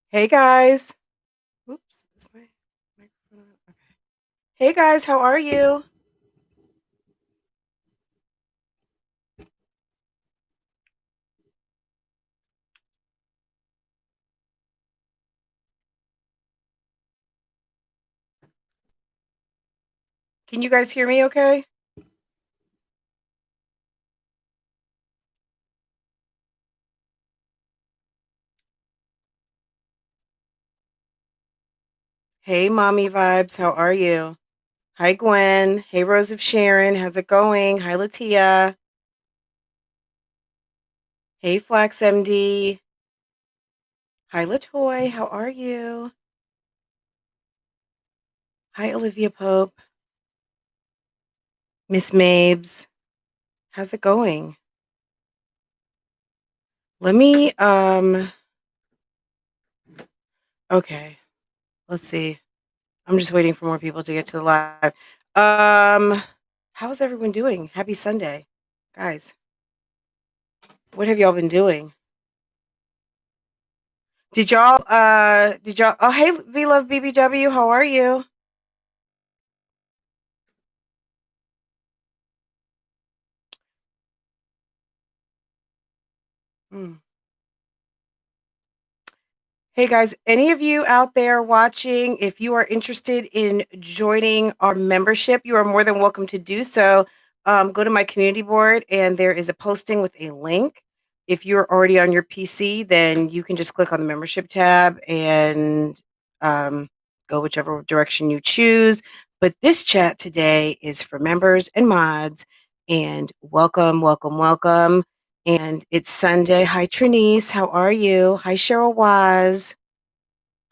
Hey guys. Oops, is my microphone on? Okay. Hey guys, how are you? Can you guys hear me okay? Hey mommy vibes, how are you? Hi Gwen. Hey Rose of Sharon, how's it going? Hi Latia. Hey Flax MD. Hi Latoy, how are you? Hi Olivia Pope. Miss Mabes, how's it going? Let me okay, let's see. I'm just waiting for more people to get to the live. How's everyone doing? Happy Sunday. Guys, what have y'all been doing? Did y'all oh hey V Love BBW, how are you? Hmm. Hey guys, any of you out there watching, if you are interested in joining our membership, you are more than welcome to do so. Go to my community board and there is a posting with a link. If you're already on your PC, then you can just click on the membership tab and um, go whichever direction you choose. But this chat today is for members and mods. And welcome, welcome, welcome. And it's Sunday. Hi, Trinice. How are you? Hi, Cheryl Waz.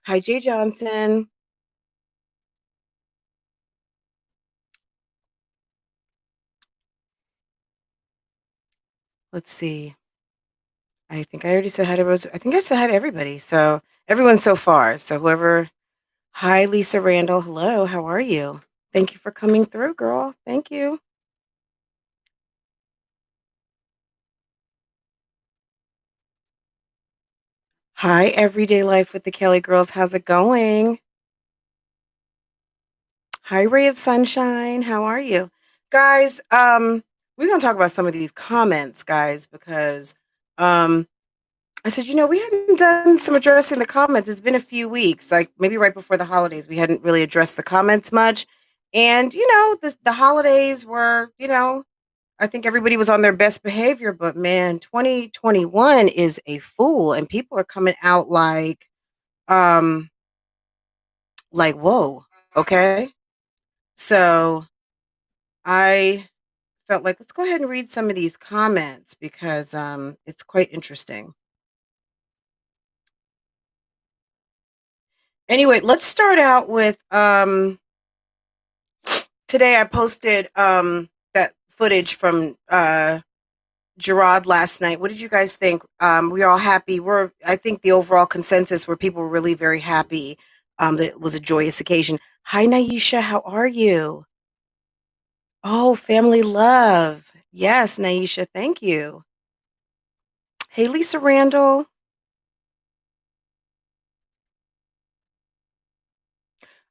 Hi, Jay Johnson. Let's see. I think I already said hi to Rose. I think I said hi to everybody. So everyone so far. So whoever. Hi, Lisa Randall. Hello. How are you? Thank you for coming through, girl. Thank you. Hi, Everyday Life with the Kelly Girls. How's it going? Hi, Ray of Sunshine. How are you? Guys, we're gonna talk about some of these comments, guys, because um I said, we hadn't done some addressing the comments. It's been a few weeks, like maybe right before the holidays. We hadn't really addressed the comments much. And, the holidays were, I think everybody was on their best behavior, but man, 2021 is a fool and people are coming out um, whoa, okay. So I felt like let's go ahead and read some of these comments because it's quite interesting. Anyway, let's start out with today I posted that footage from Gerard last night. What did you guys think? We're all happy. I think the overall consensus were people were really very happy that it was a joyous occasion. Hi Naisha, how are you? Oh, family love. Yes, Naisha, thank you. Hey Lisa Randall.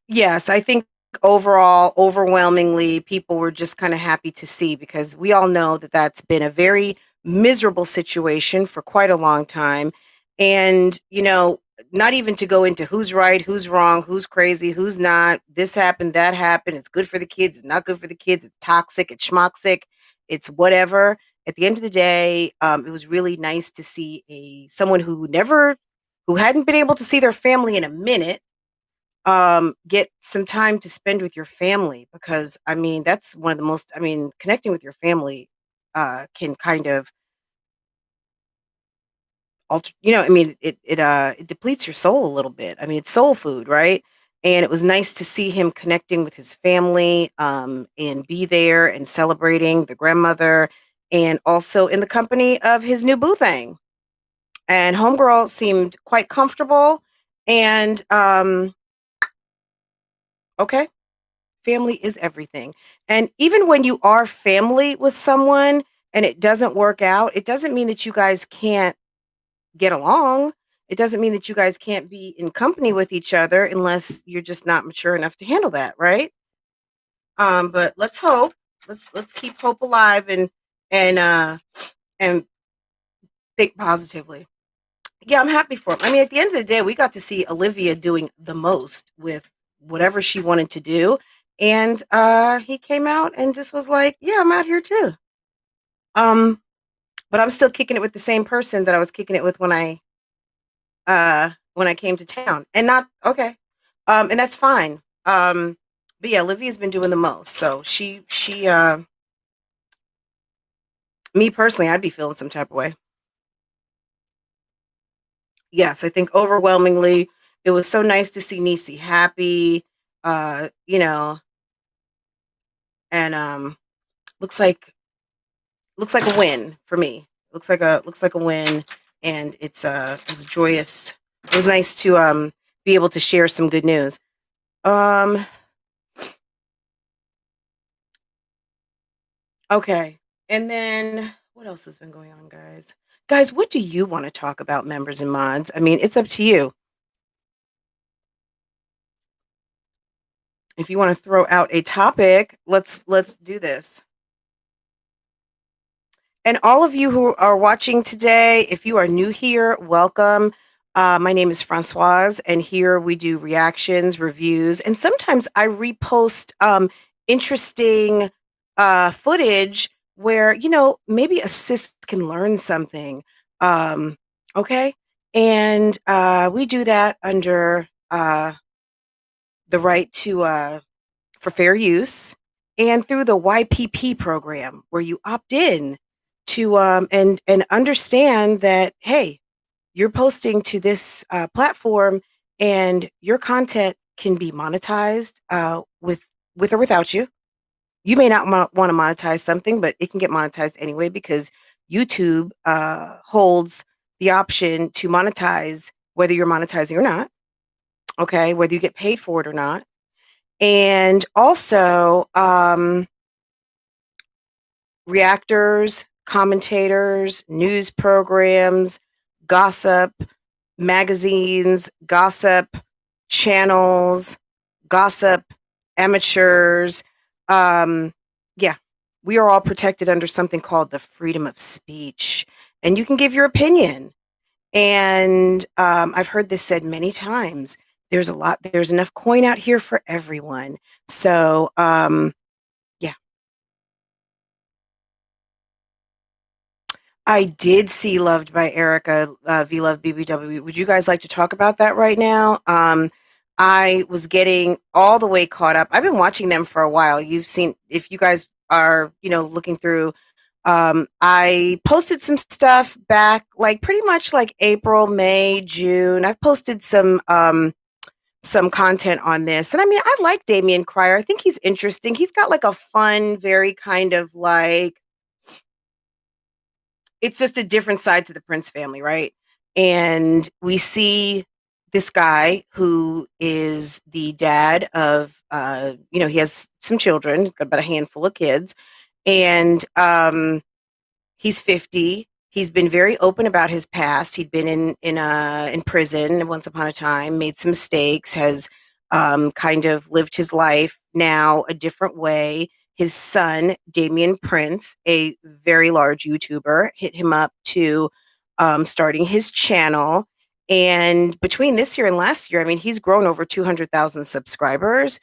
Yes, I think overall, overwhelmingly, people were just kind of happy to see because we all know that that's been a very miserable situation for quite a long time. And, not even to go into who's right, who's wrong, who's crazy, who's not, this happened, that happened, it's good for the kids, it's not good for the kids, it's toxic, it's schmoxic, it's whatever. At the end of the day, it was really nice to see someone who hadn't been able to see their family in a minute get some time to spend with your family because I mean that's one of the most connecting with your family can kind of alter it depletes your soul a little bit. I mean it's soul food, right? And it was nice to see him connecting with his family and be there and celebrating the grandmother and also in the company of his new boo thing. And homegirl seemed quite comfortable and okay. Family is everything. And even when you are family with someone and it doesn't work out, it doesn't mean that you guys can't get along. it doesn't mean that you guys can't be in company with each other unless you're just not mature enough to handle that, right? But let's hope. Let's keep hope alive and think positively. Yeah, I'm happy for him. I mean, at the end of the day, we got to see Olivia doing the most with whatever she wanted to do. And he came out and just was like, "Yeah, I'm out here too." Um, but I'm still kicking it with the same person that I was kicking it with when I came to town. And not okay. And that's fine. But yeah, Olivia's been doing the most. So she me personally, I'd be feeling some type of way. Yes, I think overwhelmingly it was so nice to see Niecy happy. You know, and looks like looks like a win for me. Looks like a win, and it was joyous. It was nice to be able to share some good news. Um, okay, and then what else has been going on, guys? Guys, what do you want to talk about, members and mods? I mean, it's up to you. If you want to throw out a topic, let's do this. And all of you who are watching today, if you are new here, welcome. My name is Francoise, and here we do reactions, reviews, and sometimes I repost interesting footage where, maybe a sis can learn something. Um, okay. And we do that under the right to for fair use and through the YPP program where you opt in to and understand that, hey, you're posting to this platform and your content can be monetized with or without you. You may not want to monetize something, but it can get monetized anyway because YouTube holds the option to monetize whether you're monetizing or not. Okay, whether you get paid for it or not. And also, reactors, commentators, news programs, gossip, magazines, gossip channels, gossip amateurs. Yeah, we are all protected under something called the freedom of speech. And you can give your opinion. And I've heard this said many times. There's enough coin out here for everyone. So, yeah, I did see Loved by Erica, V Love BBW. Would you guys like to talk about that right now? I was getting all the way caught up. I've been watching them for a while. You've seen, if you guys are, looking through, I posted some stuff back, like pretty much like April, May, June. I've posted some content on this. And I mean, I like Damian Cryer. I think he's interesting. He's got like a fun, very kind of like, it's just a different side to the Prince family, right? And we see this guy who is the dad of, he has some children. He's got about a handful of kids. And he's 50. He's been very open about his past. He'd been in prison once upon a time, made some mistakes, has kind of lived his life now a different way. His son, Damian Prince, a very large YouTuber, hit him up to starting his channel. And between this year and last year, I mean, he's grown over 200,000 subscribers.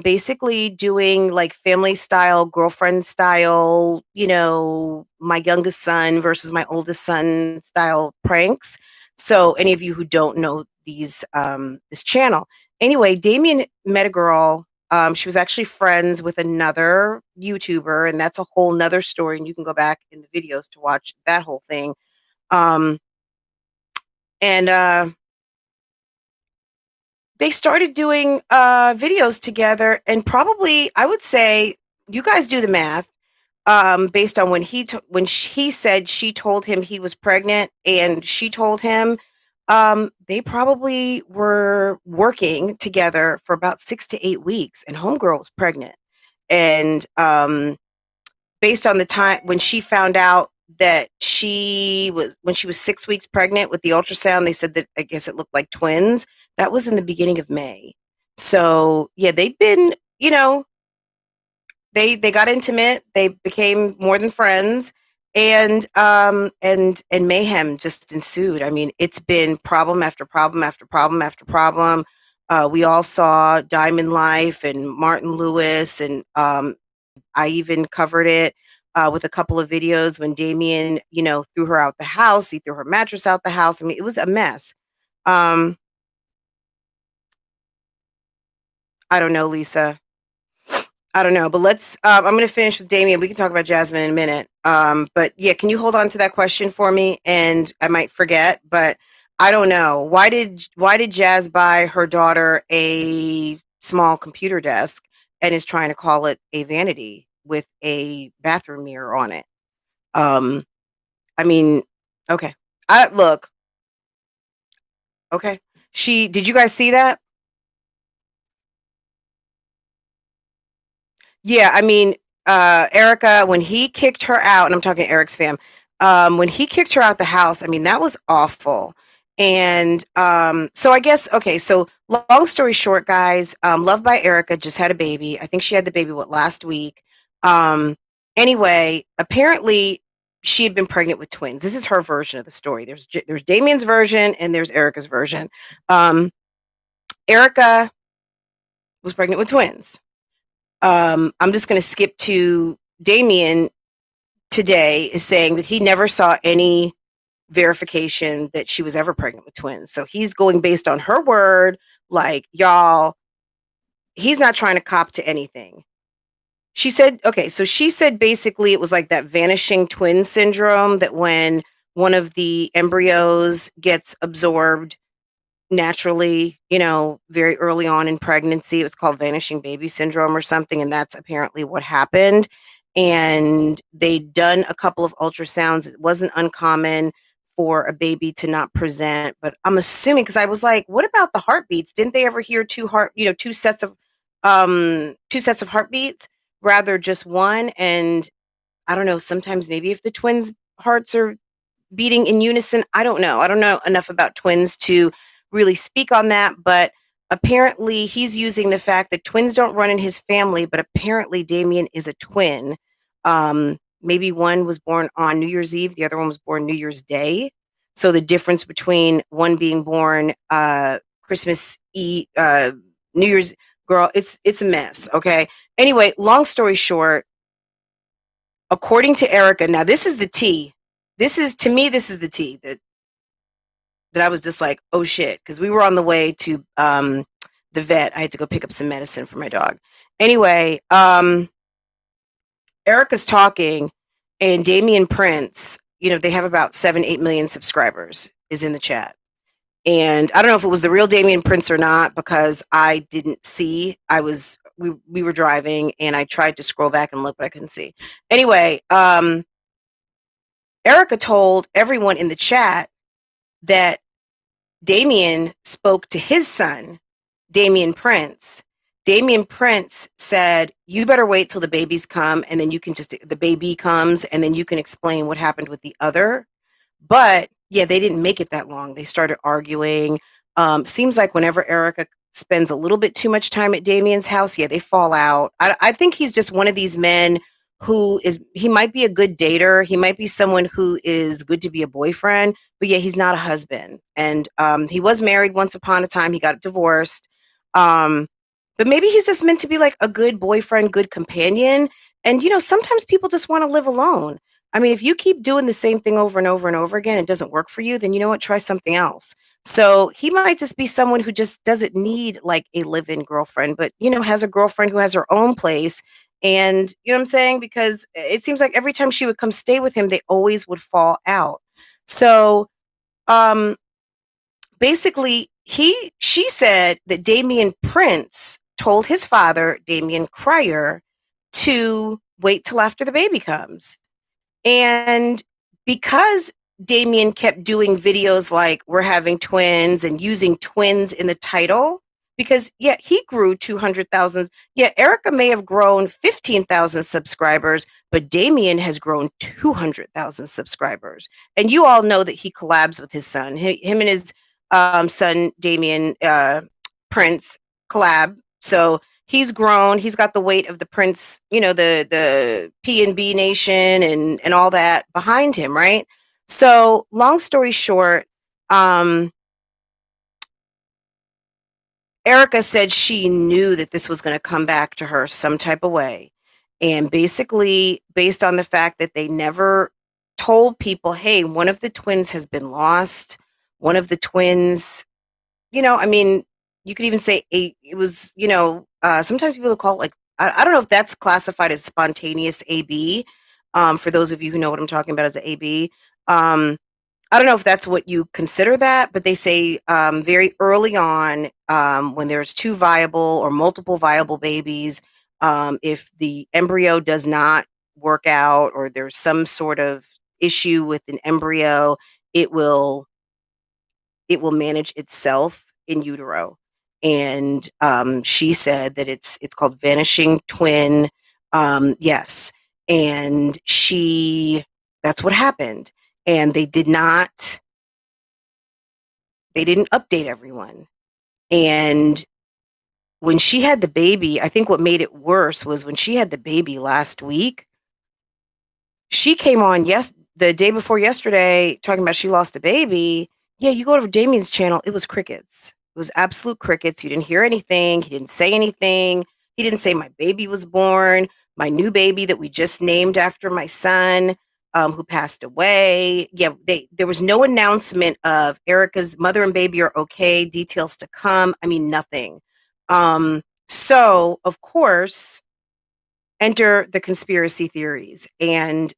Basically doing like family style, girlfriend style, my youngest son versus my oldest son style pranks. So any of you who don't know this channel. Anyway, Damien met a girl. She was actually friends with another YouTuber, and that's a whole nother story. And you can go back in the videos to watch that whole thing. Um, and they started doing videos together, and probably I would say you guys do the math based on when he said she told him he was pregnant and she told him they probably were working together for about 6 to 8 weeks, and homegirl was pregnant. And based on the time when she found out that she was when she was 6 weeks pregnant with the ultrasound, they said that I guess it looked like twins. That was in the beginning of May. So, yeah, they've been, they got intimate, they became more than friends, and mayhem just ensued. I mean, it's been problem after problem after problem after problem. We all saw Diamond Life and Martin Lewis, and I even covered it with a couple of videos when Damien, threw her out the house. He threw her mattress out the house. I mean, it was a mess. Um, I don't know, Lisa. I don't know, but I'm going to finish with Damien. We can talk about Jasmine in a minute. But yeah, can you hold on to that question for me? And I might forget, but I don't know. Why did Jazz buy her daughter a small computer desk and is trying to call it a vanity with a bathroom mirror on it? Um, I mean, okay. Look, okay. Did you guys see that? Yeah, I mean, Erica, when he kicked her out, and I'm talking Eric's fam, when he kicked her out the house, I mean, that was awful. And so I guess, okay, so long story short, guys, Love by Erica just had a baby. I think she had the baby, last week? Um, anyway, apparently she had been pregnant with twins. This is her version of the story. There's Damien's version and there's Erica's version. Erica was pregnant with twins. I'm just going to skip to Damien today is saying that he never saw any verification that she was ever pregnant with twins. So he's going based on her word, like, y'all, he's not trying to cop to anything. She said, okay, so she said basically it was like that vanishing twin syndrome, that when one of the embryos gets absorbed naturally, very early on in pregnancy. It was called vanishing baby syndrome or something, and that's apparently what happened. And they'd done a couple of ultrasounds. It wasn't uncommon for a baby to not present, but I'm assuming, because I was like, what about the heartbeats? Didn't they ever hear two sets of heartbeats, rather just one? And I don't know, sometimes maybe if the twins' hearts are beating in unison. I don't know. I don't know enough about twins to really speak on that, but apparently he's using the fact that twins don't run in his family, but apparently Damien is a twin. Maybe one was born on New Year's Eve, the other one was born New Year's Day. So the difference between one being born Christmas Eve, New Year's, girl, it's a mess. Okay. Anyway, long story short, according to Erica, now this is the tea. This is the tea that I was just like, oh shit, because we were on the way to the vet. I had to go pick up some medicine for my dog. Anyway, Erica's talking, and Damien Prince, they have about 7-8 million subscribers, is in the chat. And I don't know if it was the real Damien Prince or not, because I didn't see. We were driving, and I tried to scroll back and look, but I couldn't see. Anyway, Erica told everyone in the chat that Damien spoke to his son, Damien Prince. Damien Prince said, you better wait till the babies come, and then the baby comes, and then you can explain what happened with the other. But yeah, they didn't make it that long. They started arguing. Seems like whenever Erica spends a little bit too much time at Damien's house, yeah, they fall out. I think he's just one of these men he might be a good dater. He might be someone who is good to be a boyfriend, but yeah, he's not a husband. And he was married once upon a time. He got divorced. But maybe he's just meant to be like a good boyfriend, good companion. And, sometimes people just want to live alone. I mean, if you keep doing the same thing over and over and over again, it doesn't work for you, then you know what? Try something else. So he might just be someone who just doesn't need like a live-in girlfriend, but, has a girlfriend who has her own place. And you know what I'm saying? Because it seems like every time she would come stay with him, they always would fall out. So basically, she said that Damien Prince told his father, Damien Cryer, to wait till after the baby comes. And because Damien kept doing videos like we're having twins and using twins in the title, because yeah, he grew 200,000. Yeah, Erica may have grown 15,000 subscribers, but Damien has grown 200,000 subscribers. And you all know that he collabs with his son. Him and his son Damien Prince collab. So he's grown. He's got the weight of the Prince, the P&B Nation and all that behind him, right? So long story short, um, Erica said she knew that this was going to come back to her some type of way. And basically, based on the fact that they never told people, hey, one of the twins has been lost. One of the twins, I mean, you could even say it was, sometimes people call it like, I don't know if that's classified as spontaneous AB. For those of you who know what I'm talking about as an AB. I don't know if that's what you consider that, but they say very early on, when there's two viable or multiple viable babies, if the embryo does not work out or there's some sort of issue with an embryo, it will manage itself in utero. And she said that it's called vanishing twin. Yes, and that's what happened, and they didn't update everyone. And when she had the baby, I think what made it worse was when she had the baby last week, she came on the day before yesterday talking about she lost a baby. Yeah, you go over Damien's channel, it was crickets. It was absolute crickets. You didn't hear anything. He didn't say anything. He didn't say my baby was born, my new baby that we just named after my son, who passed away. Yeah, there was no announcement of Erica's mother and baby are okay, details to come. I mean, nothing. So, of course, enter the conspiracy theories. And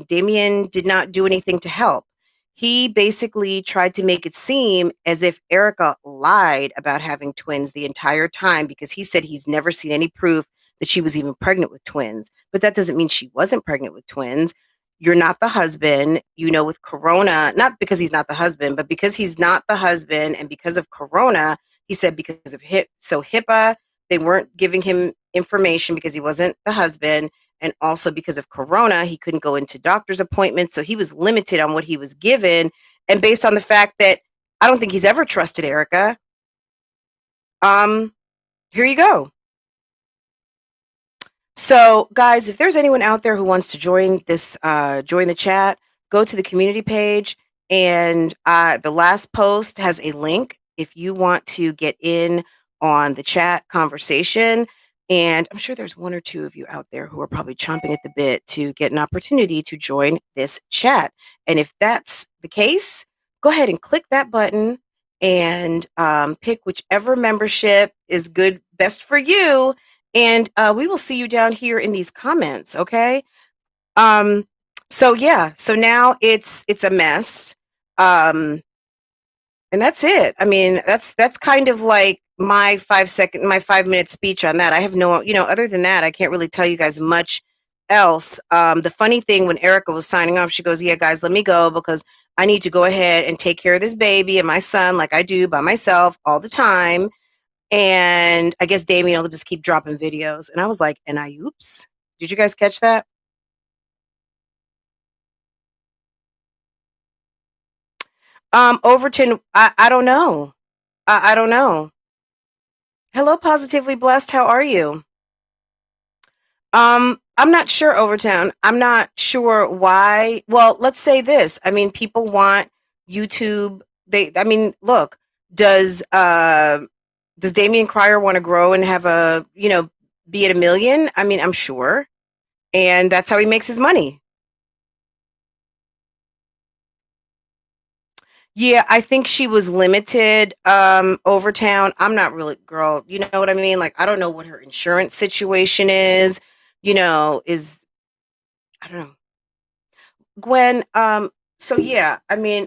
Damien did not do anything to help. He basically tried to make it seem as if Erica lied about having twins the entire time because he said he's never seen any proof that she was even pregnant with twins. But that doesn't mean she wasn't pregnant with twins. You're not the husband, with Corona, not because he's not the husband, but because he's not the husband and because of Corona, he said because of HIPAA, they weren't giving him information because he wasn't the husband. And also because of Corona, he couldn't go into doctor's appointments. So he was limited on what he was given. And based on the fact that I don't think he's ever trusted Erica, here you go. So, guys, if there's anyone out there who wants to join the chat, go to the community page, and the last post has a link if you want to get in on the chat conversation. And I'm sure there's one or two of you out there who are probably chomping at the bit to get an opportunity to join this chat. And if that's the case, go ahead and click that button and pick whichever membership is best for you, and we will see you down here in these comments, okay? So yeah, so now it's a mess. And that's it. I mean, that's kind of like my 5-minute speech on that. I have no, other than that, I can't really tell you guys much else. The funny thing, when Erica was signing off, she goes, yeah, guys, let me go because I need to go ahead and take care of this baby and my son like I do by myself all the time. And I guess Damien will just keep dropping videos. And I was like, oops. Did you guys catch that? Overton, I don't know. I don't know. Hello, Positively Blessed. How are you? I'm not sure, Overtown. I'm not sure why. Well, let's say this. I mean, people want YouTube. Look, does Damien Cryer want to grow and have be at 1 million? I mean, I'm sure. And that's how he makes his money. Yeah, I think she was limited, Overtown. I'm not really, girl, you know what I mean? Like, I don't know what her insurance situation is, I don't know. Gwen, so yeah, I mean,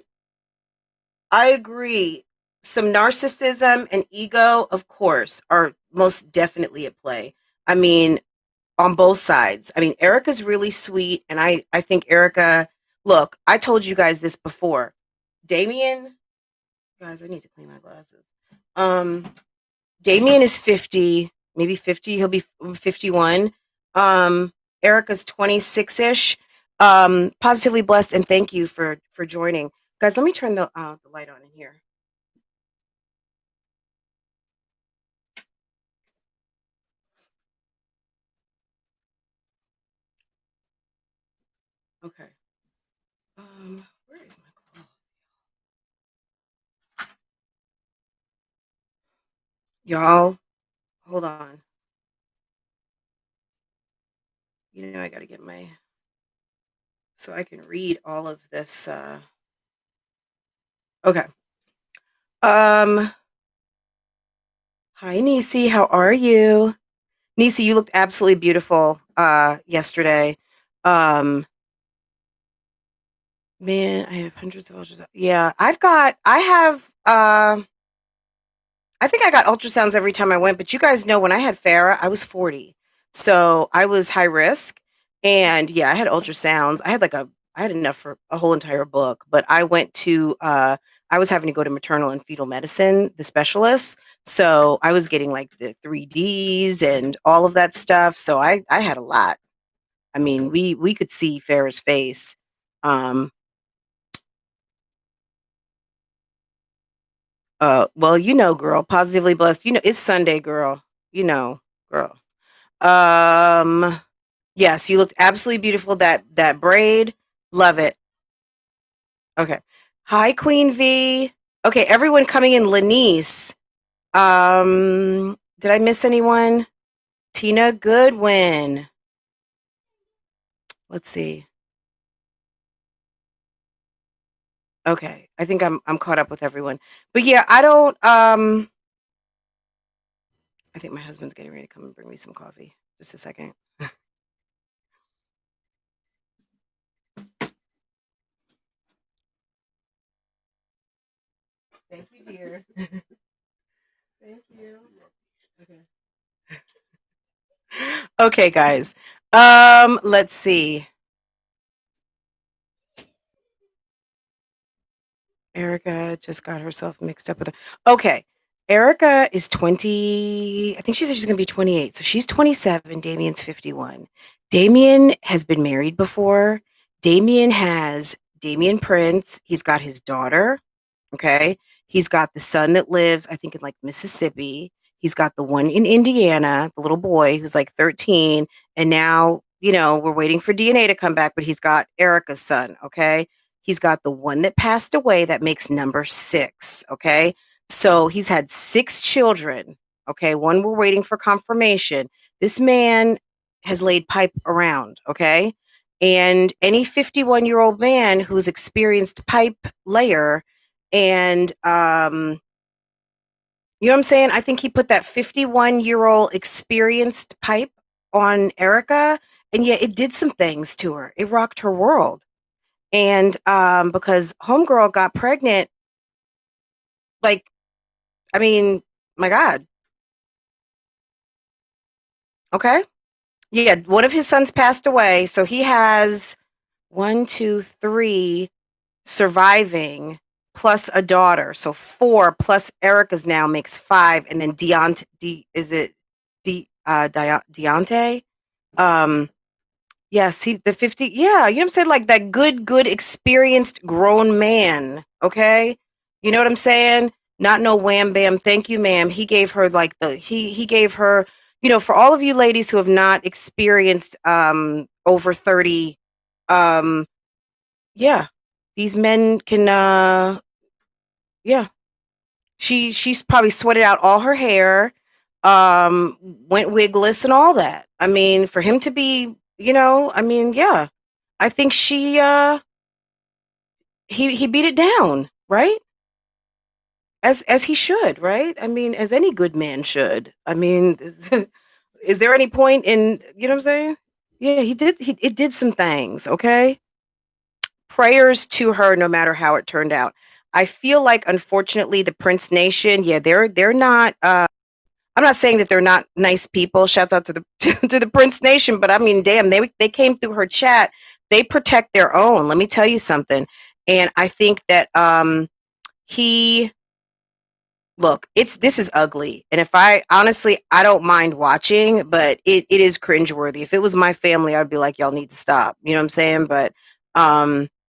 I agree. Some narcissism and ego, of course, are most definitely at play. I mean, on both sides. I mean, Erica's really sweet, and I think Erica, look, I told you guys this before. Damien, guys, I need to clean my glasses. Damien is 50, maybe 50. He'll be 51. Erica's 26-ish. Positively blessed, and thank you for joining. Guys, let me turn the light on in here. Okay. Where is my cloth? Y'all, hold on. You know I got to get my, so I can read all of this. Okay. Hi Nisi, how are you? Nisi, you looked absolutely beautiful yesterday. Man, I have hundreds of ultrasounds. Yeah, I think I got ultrasounds every time I went, but you guys know when I had Farah, I was 40. So I was high risk. And yeah, I had ultrasounds. I had enough for a whole entire book, but I went to I was having to go to maternal and fetal medicine, the specialists. So I was getting like the 3Ds and all of that stuff. So I had a lot. I mean, we could see Farah's face. Um well, you know, girl, positively blessed. You know, it's Sunday, girl. You know, girl. Um, yes, you looked absolutely beautiful. That braid, love it. Okay. Hi, Queen V. Okay, everyone coming in. Lanice. Did I miss anyone? Tina Goodwin. Let's see. Okay, I think I'm caught up with everyone. But yeah, I don't. I think my husband's getting ready to come and bring me some coffee. Just a second. Thank you, dear. Thank you. Okay. Okay, guys. Let's see. Erica just got herself mixed up with okay. Erica is 20. I think she said she's gonna be 28. So she's 27. Damien's 51. Damien has been married before. Damien has Damien Prince. He's got his daughter. Okay. He's got the son that lives, I think, in like Mississippi. He's got the one in Indiana, the little boy who's like 13. And now, you know, we're waiting for DNA to come back, but he's got Erica's son. Okay. He's got the one that passed away that makes number 6. Okay. So he's had 6 children. Okay. One we're waiting for confirmation. This man has laid pipe around. Okay. And any 51-year-old man who's experienced pipe layer and you know what I'm saying? I think he put that 51-year-old experienced pipe on Erica, and yeah, it did some things to her. It rocked her world. And because homegirl got pregnant, like, I mean, my God. Okay. Yeah, one of his sons passed away. So he has 1, 2, 3 surviving plus a daughter. So 4 plus Erica's now makes 5. And then is it Deontay? Um, yeah, see the 50. Yeah, you know what I'm saying? Like that good, experienced grown man. Okay. You know what I'm saying? Not no wham bam. Thank you, ma'am. He gave her like he gave her, you know, for all of you ladies who have not experienced over 30, um, yeah, these men can yeah. She's probably sweated out all her hair, went wigless and all that. I mean, for him to be, you know, I mean, yeah. I think he beat it down, right? As he should, right? I mean, as any good man should. I mean, is there any point in, you know what I'm saying? Yeah, it did some things, okay? Prayers to her no matter how it turned out. I feel like unfortunately the Prince Nation, yeah, they're not I'm not saying that they're not nice people. Shouts out to the to the Prince Nation, but I mean, damn, they came through her chat. They protect their own. Let me tell you something. And I think that he Look, this is ugly, and if I honestly, I don't mind watching, but it is cringeworthy. If it was my family, I'd be like, "Y'all need to stop." You know what I'm saying? But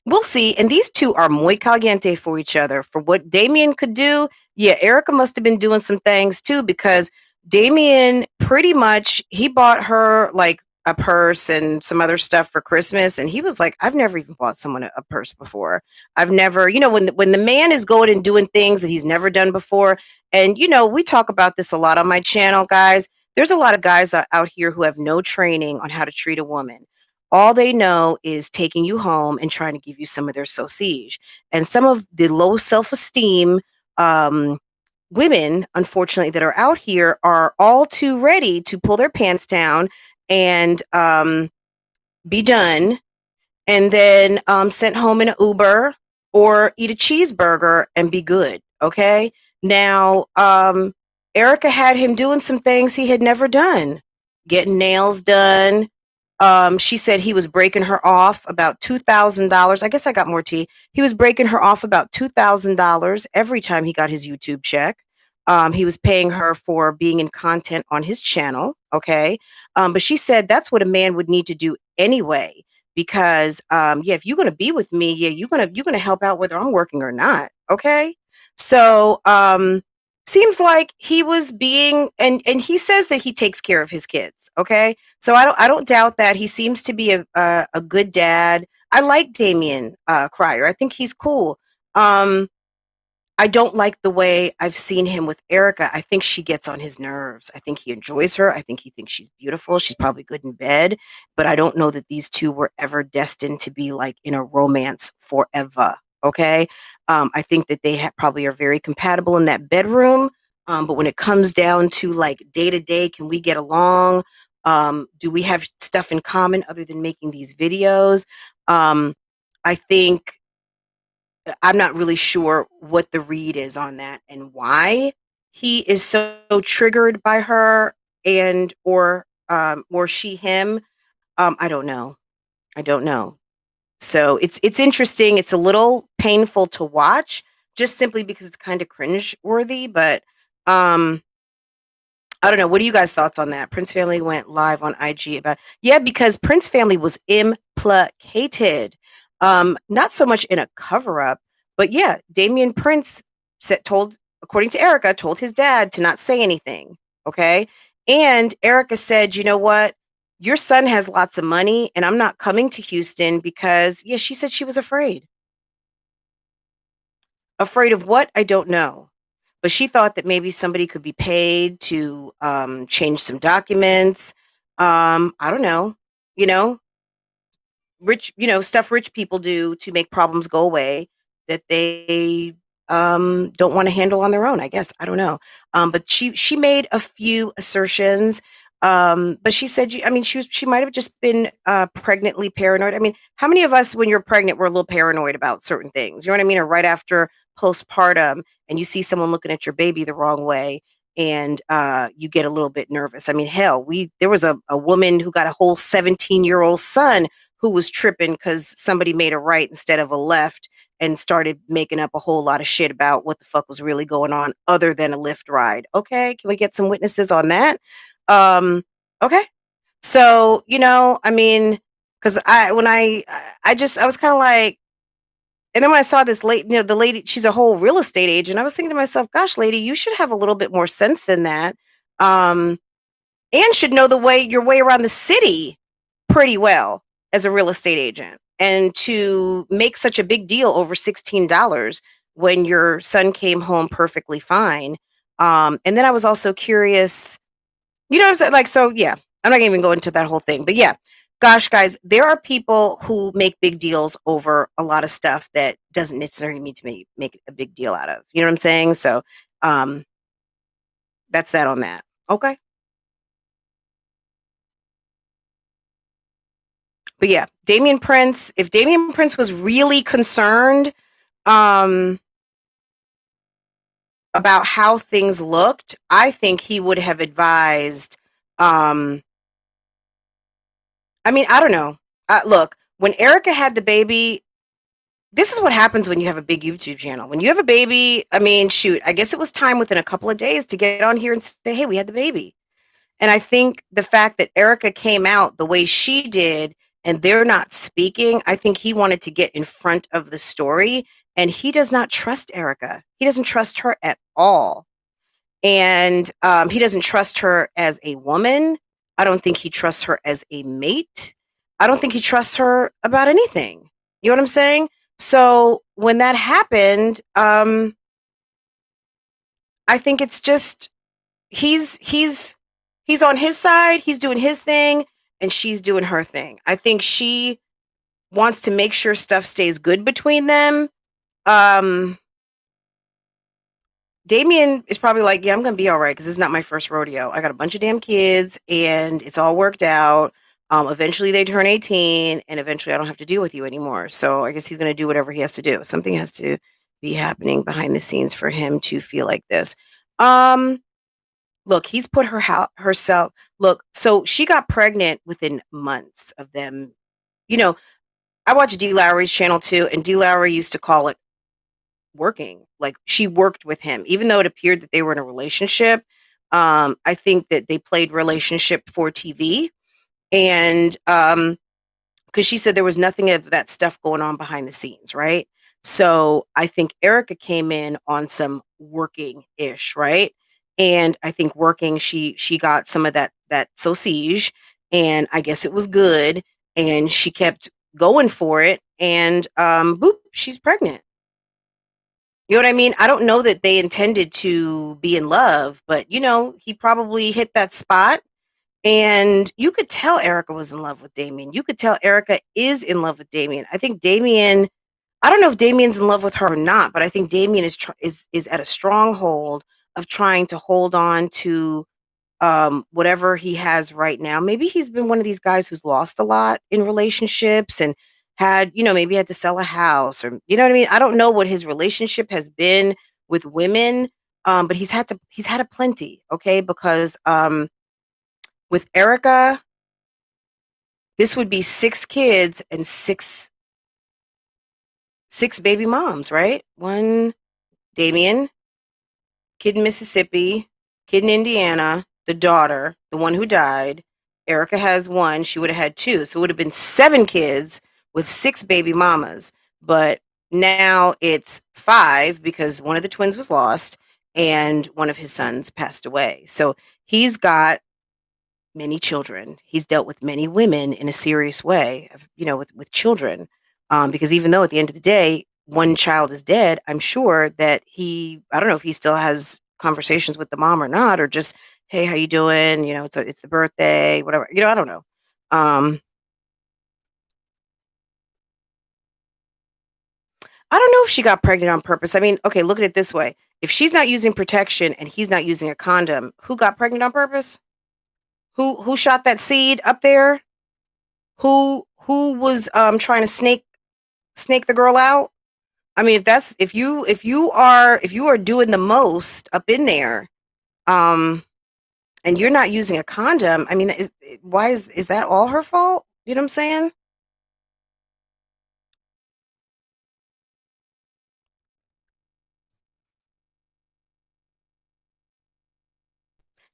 we'll see. And these two are muy caliente for each other. For what Damien could do, yeah, Erica must have been doing some things too, because Damien pretty much he bought her like a purse and some other stuff for Christmas, and he was like, "I've never even bought someone a purse before. I've never, when the man is going and doing things that he's never done before." And we talk about this a lot on my channel, guys. There's a lot of guys out here who have no training on how to treat a woman. All they know is taking you home and trying to give you some of their sausage. And some of the low self-esteem women, unfortunately, that are out here are all too ready to pull their pants down and be done, and then sent home in an Uber or eat a cheeseburger and be good. Okay. Now, Erica had him doing some things he had never done, getting nails done. She said he was breaking her off about $2,000. I guess I got more tea. He was breaking her off about $2,000 every time he got his YouTube check. He was paying her for being in content on his channel. Okay. But she said that's what a man would need to do anyway, because yeah, if you're gonna be with me, yeah, you're gonna help out whether I'm working or not. Okay. So seems like he was being, and he says that he takes care of his kids. Okay. So I don't doubt that. He seems to be a good dad. I like Damien Cryer. I think he's cool. I don't like the way I've seen him with Erica. I think she gets on his nerves. I think he enjoys her. I think he thinks she's beautiful. She's probably good in bed, but I don't know that these two were ever destined to be like in a romance forever. Okay. I think that they probably are very compatible in that bedroom. But when it comes down to like day to day, can we get along? Do we have stuff in common other than making these videos? I think I'm not really sure what the read is on that and why he is so triggered by her, and or she him. I don't know. I don't know. So it's interesting. It's a little painful to watch, just simply because it's kind of cringe worthy. But um, I don't know. What are you guys' thoughts on that? Prince Family went live on IG about, yeah, because Prince Family was implicated. Not so much in a cover up, but yeah, Damian Prince told, according to Erica, told his dad to not say anything. Okay. And Erica said, you know what? Your son has lots of money, and I'm not coming to Houston because, yeah, she said she was afraid. Afraid of what? I don't know. But she thought that maybe somebody could be paid to change some documents. I don't know. You know, rich, stuff rich people do to make problems go away that they don't want to handle on their own, I guess. I don't know. But she made a few assertions. But she said, I mean, she might have just been pregnantly paranoid. I mean, how many of us, when you're pregnant, we're a little paranoid about certain things? You know what I mean? Or right after postpartum, and you see someone looking at your baby the wrong way, and you get a little bit nervous. I mean, hell, there was a woman who got a whole 17-year-old son who was tripping because somebody made a right instead of a left, and started making up a whole lot of shit about what the fuck was really going on other than a Lyft ride. Okay, can we get some witnesses on that? Um, okay. So, I mean, because I was kind of like, and then when I saw this the lady, she's a whole real estate agent. I was thinking to myself, gosh, lady, you should have a little bit more sense than that. Um, and should know your way around the city pretty well as a real estate agent. And to make such a big deal over $16 when your son came home perfectly fine. And then I was also curious, you know what I'm saying? Like, so yeah, I'm not gonna even go into that whole thing. But yeah, gosh, guys, there are people who make big deals over a lot of stuff that doesn't necessarily need to make a big deal out of. You know what I'm saying? So um that's that on that. Okay. But yeah, if Damian Prince was really concerned um about how things looked, I think he would have advised um I mean, I don't know. Look, when Erica had the baby, this is what happens when you have a big YouTube channel. When you have a baby, I mean, shoot, I guess it was time within a couple of days to get on here and say, "Hey, we had the baby." And I think the fact that Erica came out the way she did and they're not speaking, I think he wanted to get in front of the story, and he does not trust Erica. He doesn't trust her at all. And he doesn't trust her as a woman. I don't think he trusts her as a mate. I don't think he trusts her about anything. You know what I'm saying? So when that happened, I think it's just he's he's he's on his side, he's doing his thing, and she's doing her thing. I think she wants to make sure stuff stays good between them. Um Damien is probably like, yeah, I'm gonna be all right because it's not my first rodeo. I got a bunch of damn kids and it's all worked out. Eventually they turn 18 and eventually I don't have to deal with you anymore. So I guess he's gonna do whatever he has to do. Something has to be happening behind the scenes for him to feel like this. Um, Look, he's put herself. Look, so she got pregnant within months of them. You know, I watch D. Lowry's channel too, and D. Lowry used to call it working. Like she worked with him, even though it appeared that they were in a relationship. I think that they played relationship for TV, and because she said there was nothing of that stuff going on behind the scenes, right? So I think Erica came in on some working ish, right? And I think working, she got some of that sausage, and I guess it was good, and she kept going for it, and boop, she's pregnant. You know what I mean? I don't know that they intended to be in love, but he probably hit that spot, and you could tell Erica was in love with Damien. You could tell Erica is in love with Damien. I think Damien, I don't know if Damien's in love with her or not, but I think Damien is at a stronghold of trying to hold on to whatever he has right now. Maybe he's been one of these guys who's lost a lot in relationships and had, maybe had to sell a house, or you know what I mean? I don't know what his relationship has been with women. But he's had a plenty, okay? Because with Erica, this would be 6 kids and six baby moms, right? One Damien, kid in Mississippi, kid in Indiana, the daughter, the one who died. Erica has one. She would have had 2. So it would have been 7 kids with 6 baby mamas. But now it's 5 because one of the twins was lost and one of his sons passed away. So he's got many children. He's dealt with many women in a serious way, with children. Because even though at the end of the day, one child is dead, I'm sure that I don't know if he still has conversations with the mom or not, or just, hey, how you doing? It's the birthday, whatever. I don't know. Um, I don't know if she got pregnant on purpose. I mean, okay, look at it this way: if she's not using protection and he's not using a condom, who got pregnant on purpose? Who shot that seed up there? Who was trying to snake the girl out? I mean, if you are doing the most up in there, um and you're not using a condom, I mean, why is that all her fault? You know what I'm saying?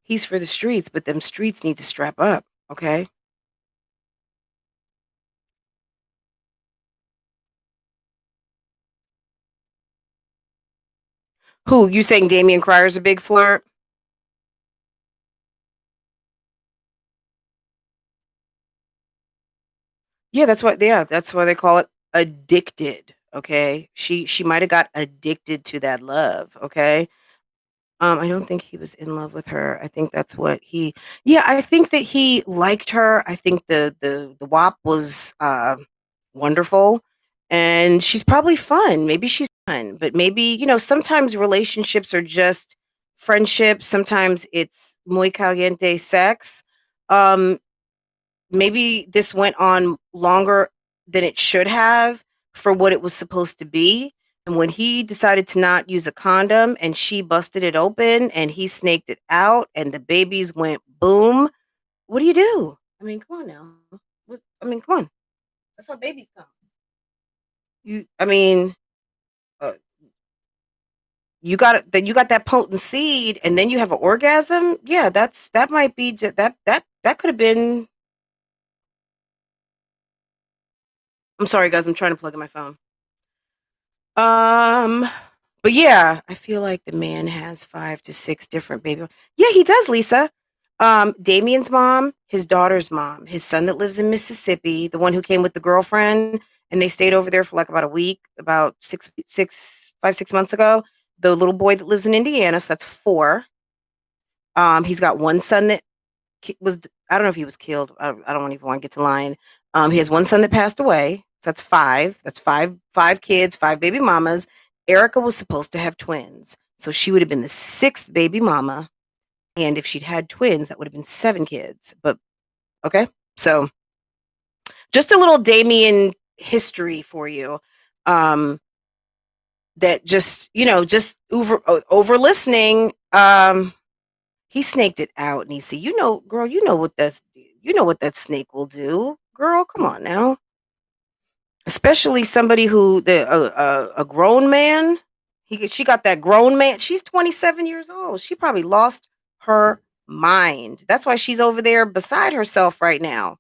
He's for the streets, but them streets need to strap up, okay? Who, you saying Damien Cryer's a big flirt? That's why they call it addicted, okay? She might have got addicted to that love, okay? I don't think he was in love with her. I think that's what he Yeah, I think that he liked her. I think the WAP was wonderful, and she's probably fun. Maybe she's fun, but maybe, sometimes relationships are just friendships. Sometimes it's muy caliente sex. Um Maybe this went on longer than it should have for what it was supposed to be. And when he decided to not use a condom and she busted it open and he snaked it out and the babies went boom, what do you do? I mean, come on now. I mean, come on. That's how babies come. I mean, uh, you got that potent seed, and then you have an orgasm. Yeah, that might be that could have been. I'm sorry, guys. I'm trying to plug in my phone. Um, but yeah, I feel like the man has 5 to 6 different baby. Yeah, he does, Lisa. Damien's mom, his daughter's mom, his son that lives in Mississippi, the one who came with the girlfriend, and they stayed over there for like about a week, about 6 months ago. The little boy that lives in Indiana, so that's four. He's got one son that was I don't know if he was killed. I don't even want to get to lying. He has one son that passed away. So that's five. That's five kids, five baby mamas. Erica was supposed to have twins. So she would have been the sixth baby mama. And if she'd had twins, that would have been seven kids. But okay. So just a little Damien history for you. Um, that just, just over listening. He snaked it out, Nisi. Girl, you know what that snake will do. Girl, come on now. Especially somebody who a grown man. She got that grown man. She's 27 years old. She probably lost her mind. That's why she's over there beside herself right now.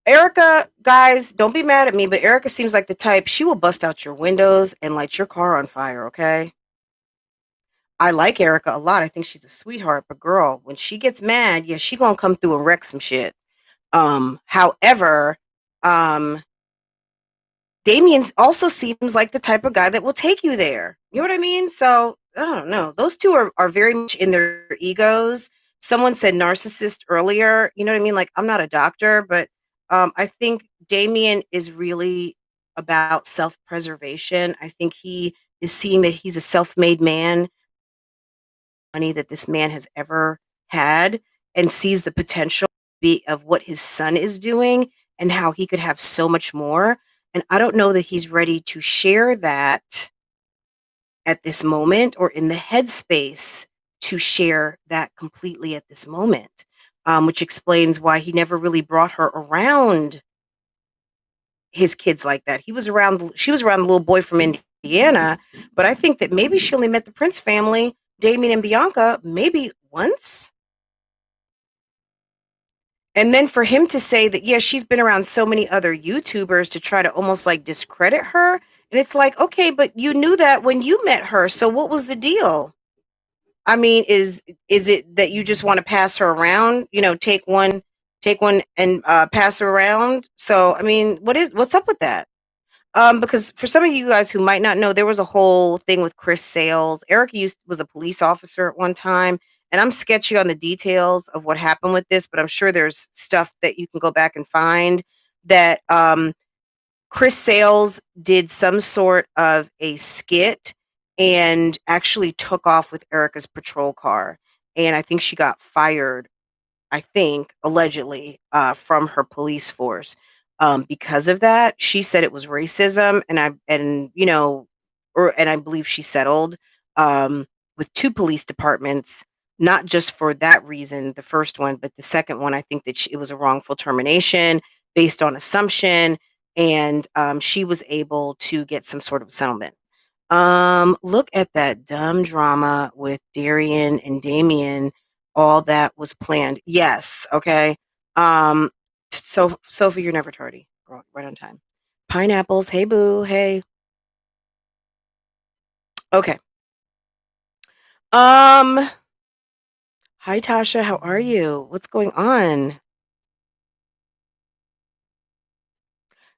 Erica, guys, don't be mad at me, but Erica seems like the type she will bust out your windows and light your car on fire, okay? I like Erica a lot. I think she's a sweetheart, but girl, when she gets mad, yeah, she gonna come through and wreck some shit. However, um, Damien also seems like the type of guy that will take you there. You know what I mean? So I don't know. Those two are very much in their egos. Someone said narcissist earlier. You know what I mean? Like I'm not a doctor, but I think Damien is really about self-preservation. I think he is seeing that he's a self-made man money that this man has ever had and sees the potential of what his son is doing and how he could have so much more. And I don't know that he's ready to share that at this moment or in the headspace to share that completely at this moment, which explains why he never really brought her around his kids like that. She was around the little boy from Indiana, but I think that maybe she only met the Prince family, Damien and Bianca, maybe once. And then for him to say that, yeah, she's been around so many other YouTubers to try to almost like discredit her. And it's like, okay, but you knew that when you met her. So what was the deal? I mean, is it that you just want to pass her around? Take one and pass her around. So I mean, what's up with that? Because for some of you guys who might not know, there was a whole thing with Chris Sales. Eric was a police officer at one time, and I'm sketchy on the details of what happened with this, but I'm sure there's stuff that you can go back and find that Chris Sales did some sort of a skit and actually took off with Erica's patrol car, and I think she got fired I think, allegedly, from her police force. Because of that, she said it was racism, and I believe she settled with two police departments, not just for that reason, the first one, but the second one. I think that it was a wrongful termination based on assumption, and she was able to get some sort of settlement. Look at that dumb drama with Darian and Damien. All that was planned. Yes. Okay. So Sophie, you're never tardy. Girl, right on time. Pineapples. Hey, boo. Hey. Okay. Um. Hi, Tasha. How are you? What's going on,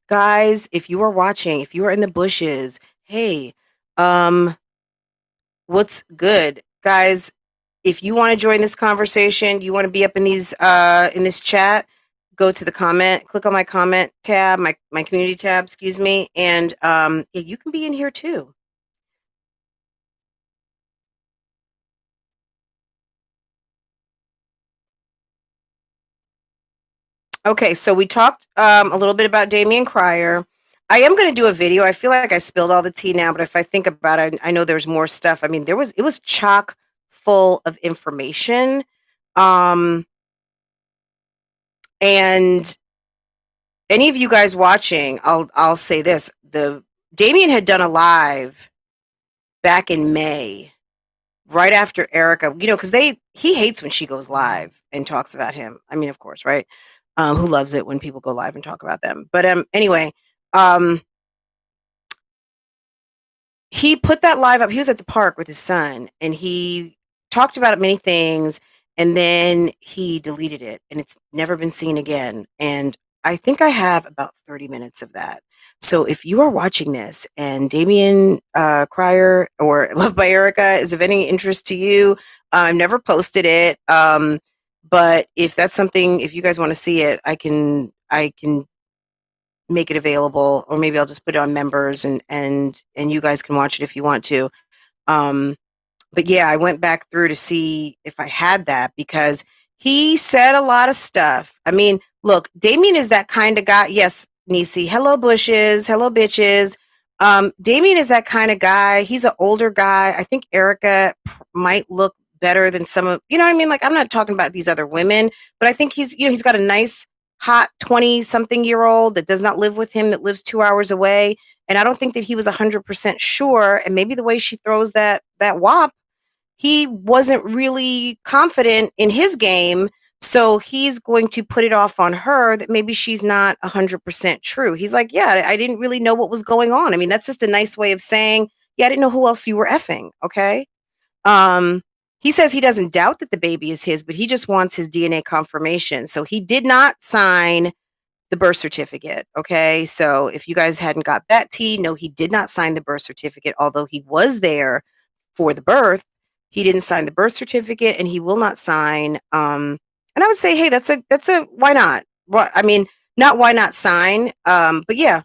guys? If you are watching, if you are in the bushes, hey. Um. What's good, guys? If you want to join this conversation, you want to be up in this chat, go to the comment, click on my comment tab, my community tab, excuse me, and yeah, you can be in here too. Okay, so we talked a little bit about Damien Cryer. I am going to do a video. I feel like I spilled all the tea now, but if I think about it, I know there's more stuff. I mean, it was chock full of information. Um, and any of you guys watching, I'll say this: the Damien had done a live back in May, right after Erica, because he hates when she goes live and talks about him. I mean, of course, right? Who loves it when people go live and talk about them? But anyway, um, he put that live up. He was at the park with his son, and he talked about many things, and then he deleted it, and it's never been seen again. And I think I have about 30 minutes of that. So if you are watching this and Damien Crier or Love by Erica is of any interest to you, I've never posted it. But if that's something, if you guys want to see it, I can make it available, or maybe I'll just put it on members, and you guys can watch it if you want to. Um, but yeah, I went back through to see if I had that, because he said a lot of stuff. I mean, look, Damien is that kind of guy. Yes, Nisi. Hello, bushes. Hello, bitches. Damien is that kind of guy. He's an older guy. I think Erica might look better than some of, you know what I mean? Like, I'm not talking about these other women, but I think he's got a nice, hot 20-something-year-old that does not live with him, that lives 2 hours away. And I don't think that he was 100% sure. And maybe the way she throws that wop, he wasn't really confident in his game. So he's going to put it off on her that maybe she's not 100% true. He's like, yeah, I didn't really know what was going on. I mean, that's just a nice way of saying, yeah, I didn't know who else you were effing. Okay. Um, he says he doesn't doubt that the baby is his, but he just wants his DNA confirmation. So he did not sign the birth certificate. Okay. So if you guys hadn't got that tea, no, he did not sign the birth certificate, although he was there for the birth. He didn't sign the birth certificate, and he will not sign. And I would say, hey, that's a why not? Well, I mean, not why not sign. But yeah,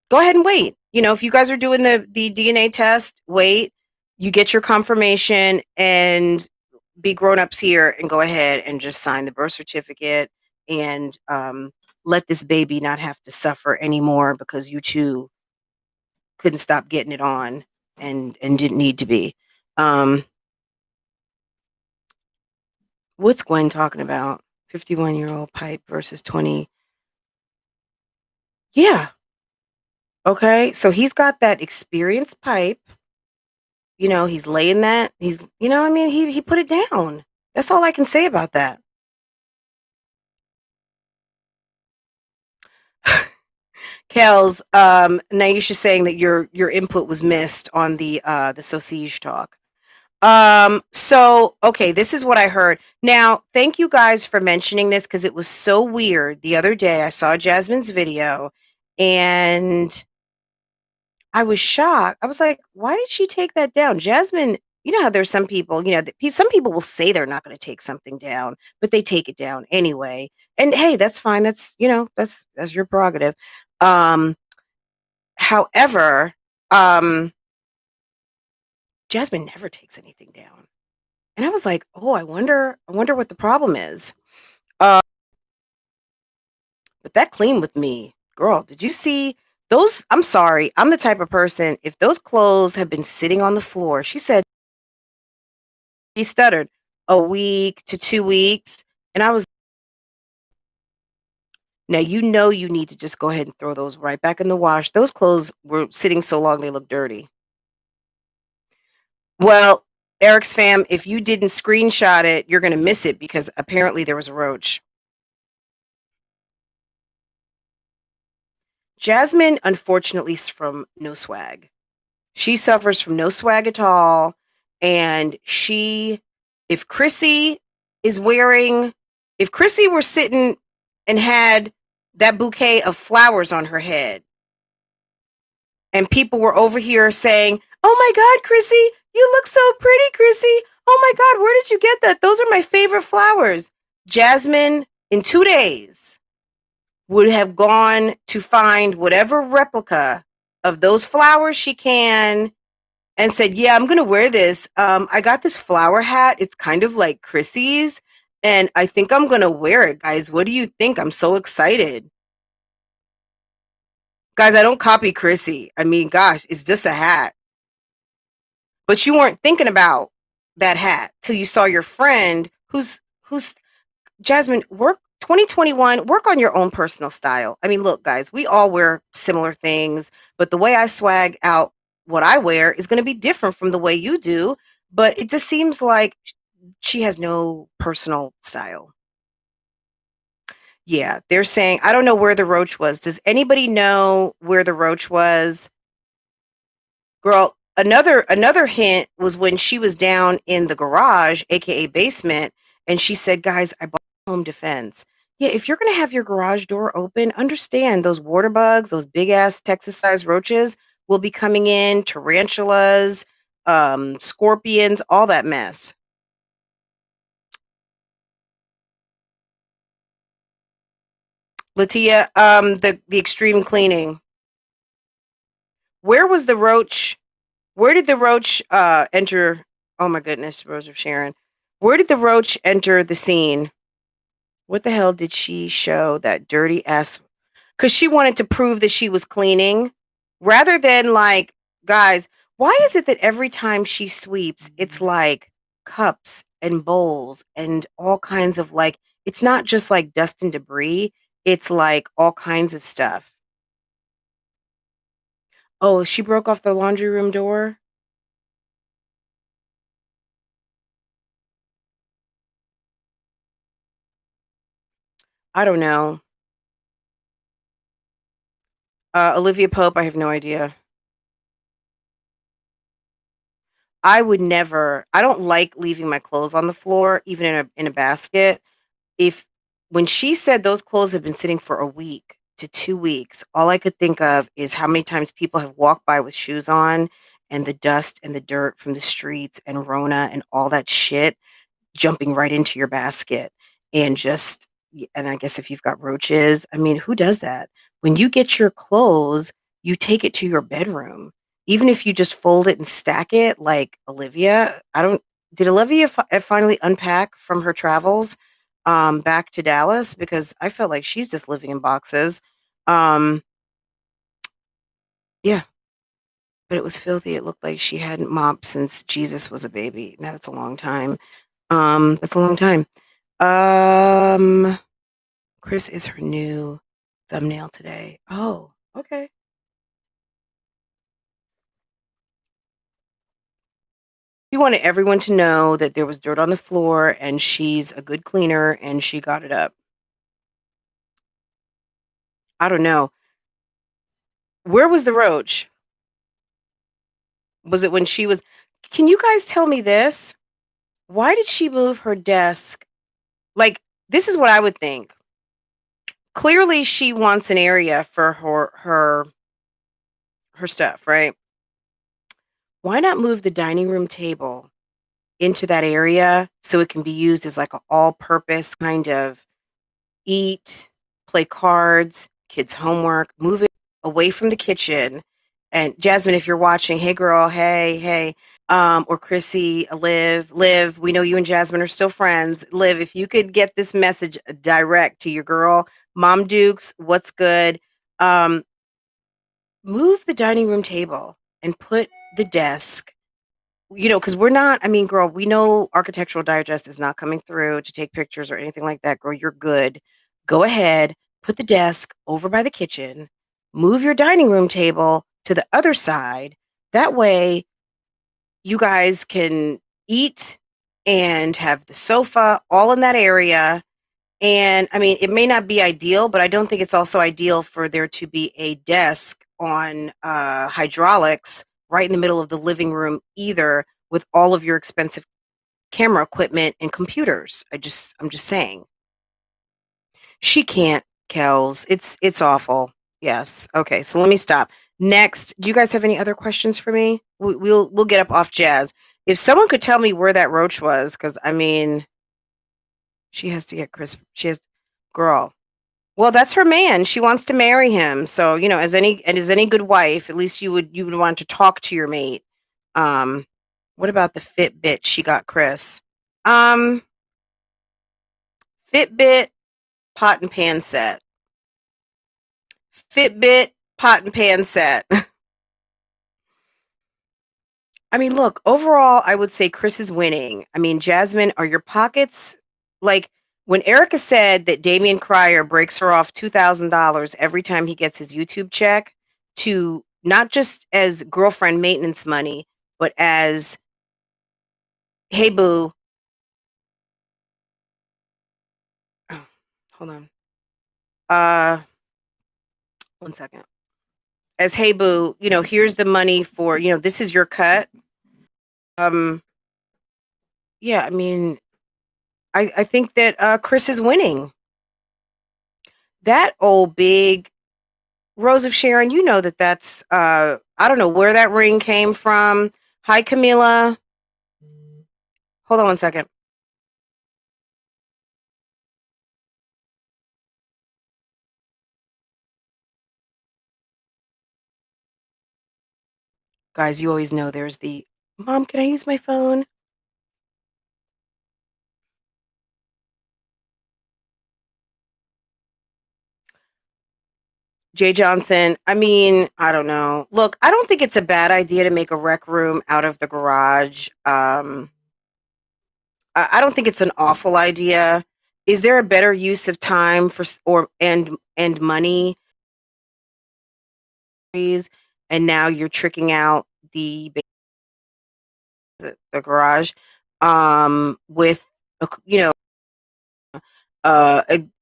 go ahead and wait. If you guys are doing the DNA test, wait. You get your confirmation and be grown-ups here and go ahead and just sign the birth certificate, and let this baby not have to suffer anymore because you two couldn't stop getting it on and didn't need to be. What's Gwen talking about? 51-year-old pipe versus 20. Yeah. Okay. So he's got that experienced pipe. He's laying that. I mean, he put it down. That's all I can say about that. Kels, Naisha saying that your input was missed on the sausage talk. So okay, this is what I heard. Now, thank you guys for mentioning this, because it was so weird. The other day I saw Jasmine's video and I was shocked. I was like, why did she take that down? Jasmine, you know how there's some people, some people will say they're not going to take something down, but they take it down anyway. And hey, that's fine. That's your prerogative. However, Jasmine never takes anything down. And I was like, oh, I wonder what the problem is. But that clean with me, girl. Did you see those? I'm sorry. I'm the type of person, if those clothes have been sitting on the floor, she said, she stuttered, a week to 2 weeks. And I was, now, you need to just go ahead and throw those right back in the wash. Those clothes were sitting so long, they look dirty. Well, Eric's fam, if you didn't screenshot it, you're going to miss it, because apparently there was a roach. Jasmine, unfortunately, is from no swag. She suffers from no swag at all. And if Chrissy if Chrissy were sitting and had that bouquet of flowers on her head, and people were over here saying, oh my God, Chrissy, you look so pretty, Chrissy. Oh my God, where did you get that? Those are my favorite flowers. Jasmine, in 2 days, would have gone to find whatever replica of those flowers she can and said, yeah, I'm going to wear this. I got this flower hat. It's kind of like Chrissy's, and I think I'm going to wear it, guys. What do you think? I'm so excited. Guys, I don't copy Chrissy. I mean, gosh, it's just a hat. But you weren't thinking about that hat till you saw your friend who's Jasmine, work 2021, work on your own personal style. I mean, look, guys, we all wear similar things, but the way I swag out what I wear is going to be different from the way you do. But it just seems like she has no personal style. Yeah, they're saying, I don't know where the roach was. Does anybody know where the roach was? Girl, another hint was when she was down in the garage, aka basement, and she said, "Guys, I bought home defense." Yeah, if you're gonna have your garage door open, understand those water bugs, those big ass Texas-sized roaches will be coming in, tarantulas, scorpions, all that mess. Latia, the extreme cleaning. Where was the roach? Where did the roach enter? Oh my goodness, Rose of Sharon. Where did the roach enter the scene? What the hell did she show that dirty ass? Because she wanted to prove that she was cleaning rather than like, guys, why is it that every time she sweeps, it's like cups and bowls and all kinds of like, it's not just like dust and debris, it's like all kinds of stuff. Oh, she broke off the laundry room door? I don't know. Olivia Pope, I have no idea. I would never I don't like leaving my clothes on the floor, even in a basket. If When she said those clothes have been sitting for a week to 2 weeks, all I could think of is how many times people have walked by with shoes on and the dust and the dirt from the streets and Rona and all that shit jumping right into your basket and just and I guess if you've got roaches, I mean, who does that? When you get your clothes, you take it to your bedroom. Even if you just fold it and stack it like Olivia. I don't Did Olivia finally unpack from her travels back to Dallas because I felt like she's just living in boxes. Um yeah, but it was filthy. It looked like she hadn't mopped since Jesus was a baby. Now that's a long time. That's a long time. Um, Chris is her new thumbnail today. Oh, okay. We wanted everyone to know that there was dirt on the floor and she's a good cleaner and she got it up. I don't know. Where was the roach? Was it when she was Can you guys tell me this? Why did she move her desk? Like, this is what I would think. Clearly she wants an area for her stuff, right? Why not move the dining room table into that area so it can be used as like an all-purpose kind of eat, play cards, kids' homework, move it away from the kitchen. And Jasmine, if you're watching, hey girl, hey, hey. Or Chrissy, Liv, we know you and Jasmine are still friends. Liv, if you could get this message direct to your girl, Mom Dukes, what's good? Um, Move the dining room table and put the desk, because we're not, I mean, girl, we know Architectural Digest is not coming through to take pictures or anything like that. Girl, you're good. Go ahead, put the desk over by the kitchen, move your dining room table to the other side. That way, you guys can eat and have the sofa all in that area. And I mean, it may not be ideal, but I don't think it's also ideal for there to be a desk on hydraulics right in the middle of the living room either with all of your expensive camera equipment and computers. I'm just saying. She can't, Kels. It's awful. Yes. Okay, so let me stop. Next, do you guys have any other questions for me? We'll get up off Jazz. If someone could tell me where that roach was, because I mean, she has to get Chris. She has, girl. Well, that's her man. She wants to marry him. So, as any good wife, at least you would want to talk to your mate. Um, what about the Fitbit she got Chris? Um, Fitbit pot and pan set. Fitbit pot and pan set. I mean, look, overall, I would say Chris is winning. I mean, Jasmine, are your pockets like When Erica said that Damian Cryer breaks her off $2,000 every time he gets his YouTube check to not just as girlfriend maintenance money, but as, hey boo, oh, hold on. Uh, one second. As hey boo, here's the money for, this is your cut. Um, yeah, I mean, I think that Chris is winning. That old big Rose of Sharon, that's I don't know where that ring came from. Hi Camila. Hold on one second. Guys, you always know there's the Mom, can I use my phone? Jay Johnson. I mean, I don't know. Look, I don't think it's a bad idea to make a rec room out of the garage. I don't think it's an awful idea. Is there a better use of time for or and money? And now you're tricking out the garage with you know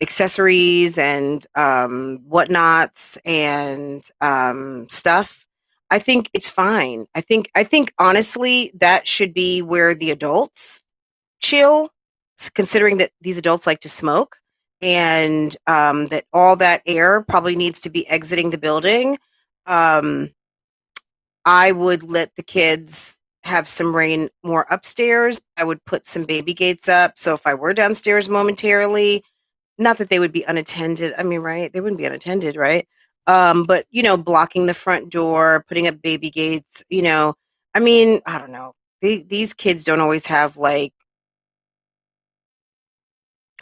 accessories and whatnots and stuff. I think it's fine. I think honestly that should be where the adults chill, considering that these adults like to smoke and that all that air probably needs to be exiting the building. Um, I would let the kids have some rain more upstairs. I would put some baby gates up. So if I were downstairs momentarily, not that they would be unattended. I mean, right? They wouldn't be unattended, right? But blocking the front door, putting up baby gates, I mean, I don't know. These kids don't always have like,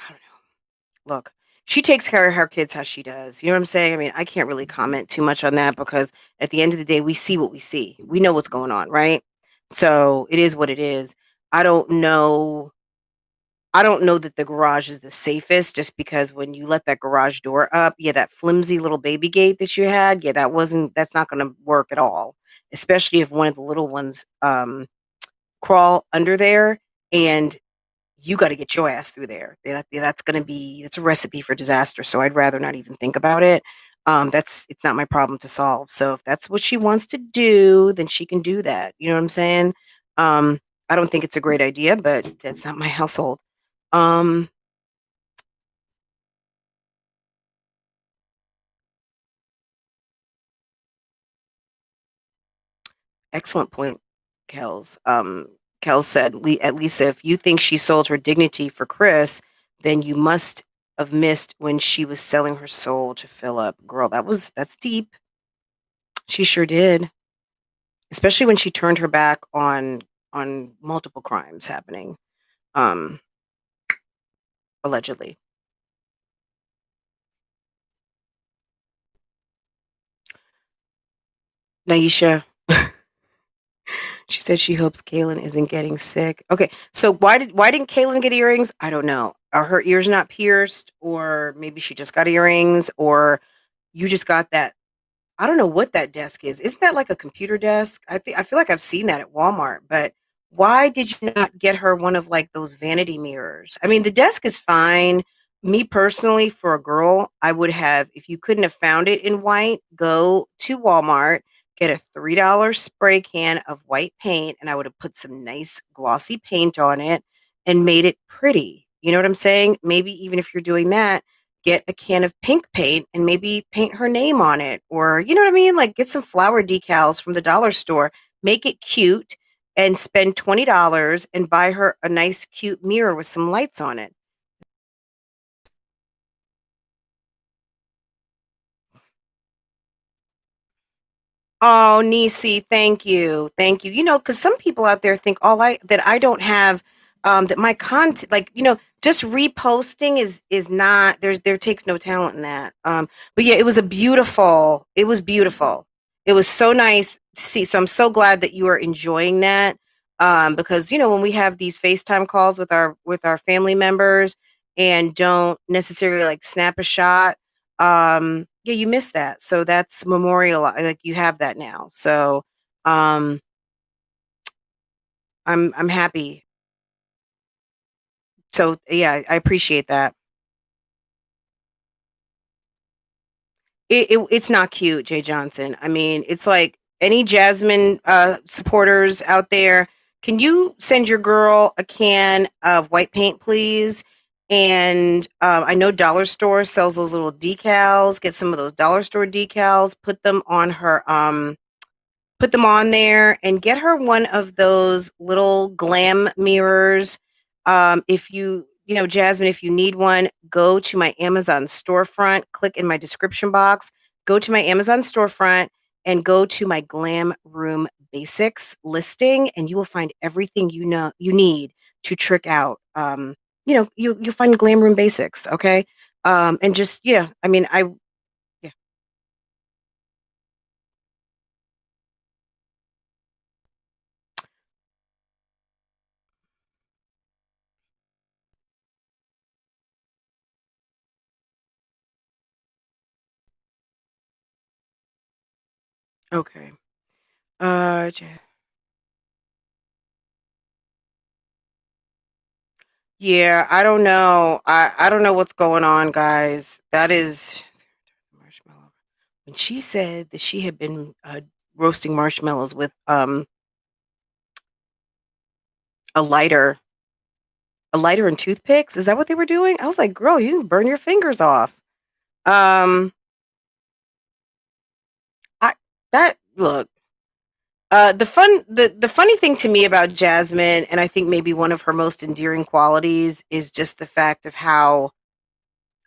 I don't know. Look, she takes care of her kids how she does. You know what I'm saying? I mean, I can't really comment too much on that because at the end of the day, we see what we see. We know what's going on, right? So it is what it is. I don't know. I don't know that the garage is the safest just because when you let that garage door up, yeah, that flimsy little baby gate that you had, yeah, that's not going to work at all, especially if one of the little ones crawl under there and you got to get your ass through there. That's a recipe for disaster. So I'd rather not even think about it. It's not my problem to solve. So if that's what she wants to do, then she can do that. You know what I'm saying? Um, I don't think it's a great idea, but that's not my household. Um, Excellent point, Kels. Kels said, at least if you think she sold her dignity for Chris, then you must have missed when she was selling her soul to Philip. Girl, that's deep. She sure did. Especially when she turned her back on multiple crimes happening, um, allegedly. Naisha, she said she hopes Kaylin isn't getting sick. Okay, so why didn't Kaylin get earrings? I don't know. Are her ears not pierced, or maybe she just got earrings, or you just got that. I don't know what that desk is. Isn't that like a computer desk? I feel like I've seen that at Walmart, but why did you not get her one of like those vanity mirrors? I mean, the desk is fine. Me personally, for a girl, I would have, if you couldn't have found it in white, go to Walmart, get a $3 spray can of white paint, and I would have put some nice glossy paint on it and made it pretty. You know what I'm saying? Maybe even if you're doing that, get a can of pink paint and maybe paint her name on it, or you know what I mean, like get some flower decals from the dollar store, make it cute, and spend $20 and buy her a nice cute mirror with some lights on it. Oh, Nisi, thank you. Thank you. Because some people out there think all I don't have, that my content, like, just reposting is not, there takes no talent in that. But yeah, it was beautiful. It was so nice to see. So I'm so glad that you are enjoying that. Because when we have these FaceTime calls with our family members and don't necessarily like snap a shot, yeah, you miss that. So that's memorial, like you have that now. So um I'm happy. So yeah, I appreciate that. It's not cute, Jay Johnson. I mean, it's like any Jasmine supporters out there, can you send your girl a can of white paint, please? And I know Dollar Store sells those little decals. Get some of those Dollar Store decals. Put them on there and get her one of those little glam mirrors. If Jasmine, if you need one, go to my Amazon storefront, click in my description box, go to my Amazon storefront and go to my glam room basics listing and you will find everything you need to trick out. You'll find glam room basics, okay? And just yeah, I mean I yeah, okay. Ja Yeah, I don't know. I don't know what's going on, guys. That is marshmallow. When she said that she had been roasting marshmallows with a lighter, a lighter and toothpicks, is that what they were doing? I was like, "Girl, you can burn your fingers off." Um, I that look. The funny thing to me about Jasmine, and I think maybe one of her most endearing qualities, is just the fact of how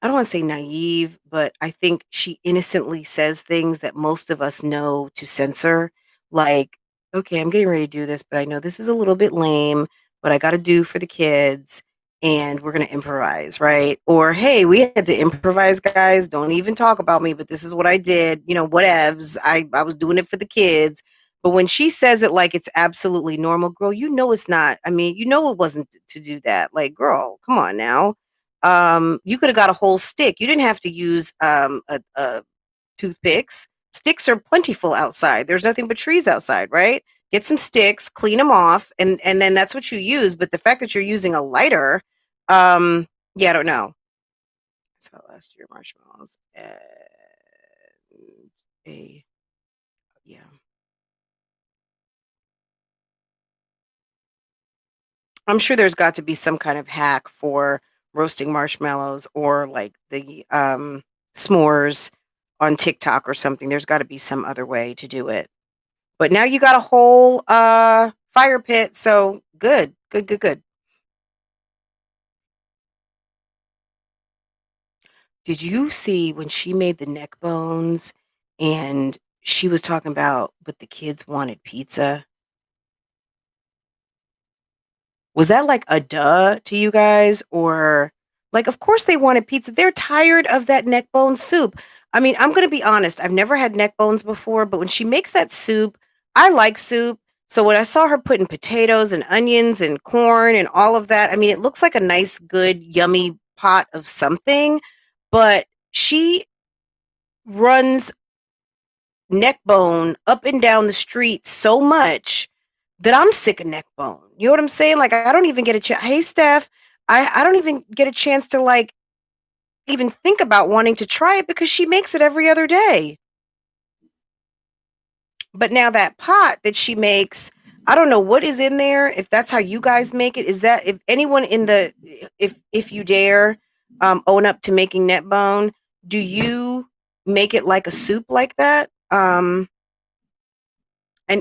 I don't want to say naive, but I think she innocently says things that most of us know to censor. Like, okay, I'm getting ready to do this, but I know this is a little bit lame, but I got to do for the kids and we're going to improvise, right? Or, hey, we had to improvise, guys. Don't even talk about me, but this is what I did. Whatevs. I was doing it for the kids. But when she says it like it's absolutely normal, girl, you know it's not. I mean, you know it wasn't to do that. Like, girl, come on now. You could have got a whole stick. You didn't have to use toothpicks. Sticks are plentiful outside. There's nothing but trees outside, right? Get some sticks, clean them off, and then that's what you use. But the fact that you're using a lighter, yeah, I don't know. That's about last year marshmallows and a yeah. I'm sure there's got to be some kind of hack for roasting marshmallows or like the s'mores on TikTok or something. There's got to be some other way to do it. But now you got a whole fire pit, so good. Good, good, good. Did you see when she made the neck bones and she was talking about but the kids wanted pizza? Was that like a duh to you guys? Or like, of course they wanted pizza. They're tired of that neck bone soup. I mean, I'm going to be honest. I've never had neck bones before, but when she makes that soup, I like soup. So when I saw her putting potatoes and onions and corn and all of that, I mean, it looks like a nice, good, yummy pot of something, but she runs neck bone up and down the street so much that I'm sick of neck bone. You know what I'm saying? Like I don't even get a chance. Hey, Steph, I don't even get a chance to like even think about wanting to try it because she makes it every other day. But now that pot that she makes, I don't know what is in there. If that's how you guys make it, is that if anyone in the if you dare own up to making neck bone, do you make it like a soup like that? And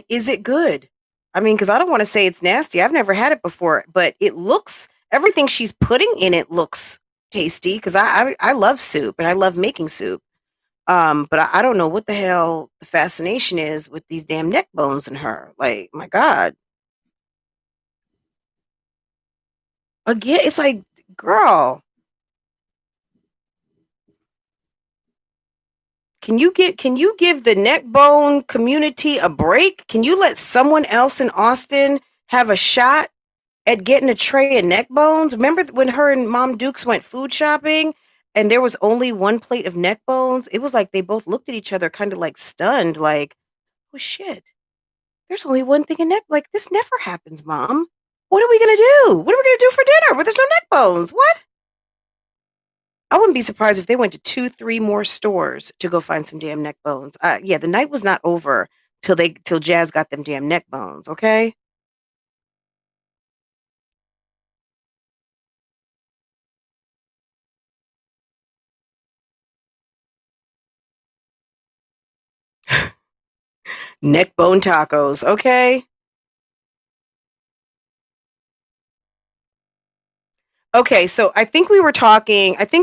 is it good? I mean, because I don't want to say it's nasty. I've never had it before, but it looks everything she's putting in it looks tasty because I love soup and I love making soup. But I don't know what the hell the fascination is with these damn neck bones in her. Like, my God. Again, it's like, girl, can you give the neck bone community a break? Can you let someone else in Austin have a shot? at getting a tray of neck bones. Remember when her and Mom Dukes went food shopping and there was only one plate of neck bones? It was like they both looked at each other kind of like stunned, like, oh shit, there's only one thing in neck. Like, this never happens, Mom. What are we going to do? What are we going to do for dinner? Well, there's no neck bones. What? I wouldn't be surprised if they went to 2, 3 more stores to go find some damn neck bones. Yeah, the night was not over till Jazz got them damn neck bones, okay? Neck bone tacos, okay? Okay, so I think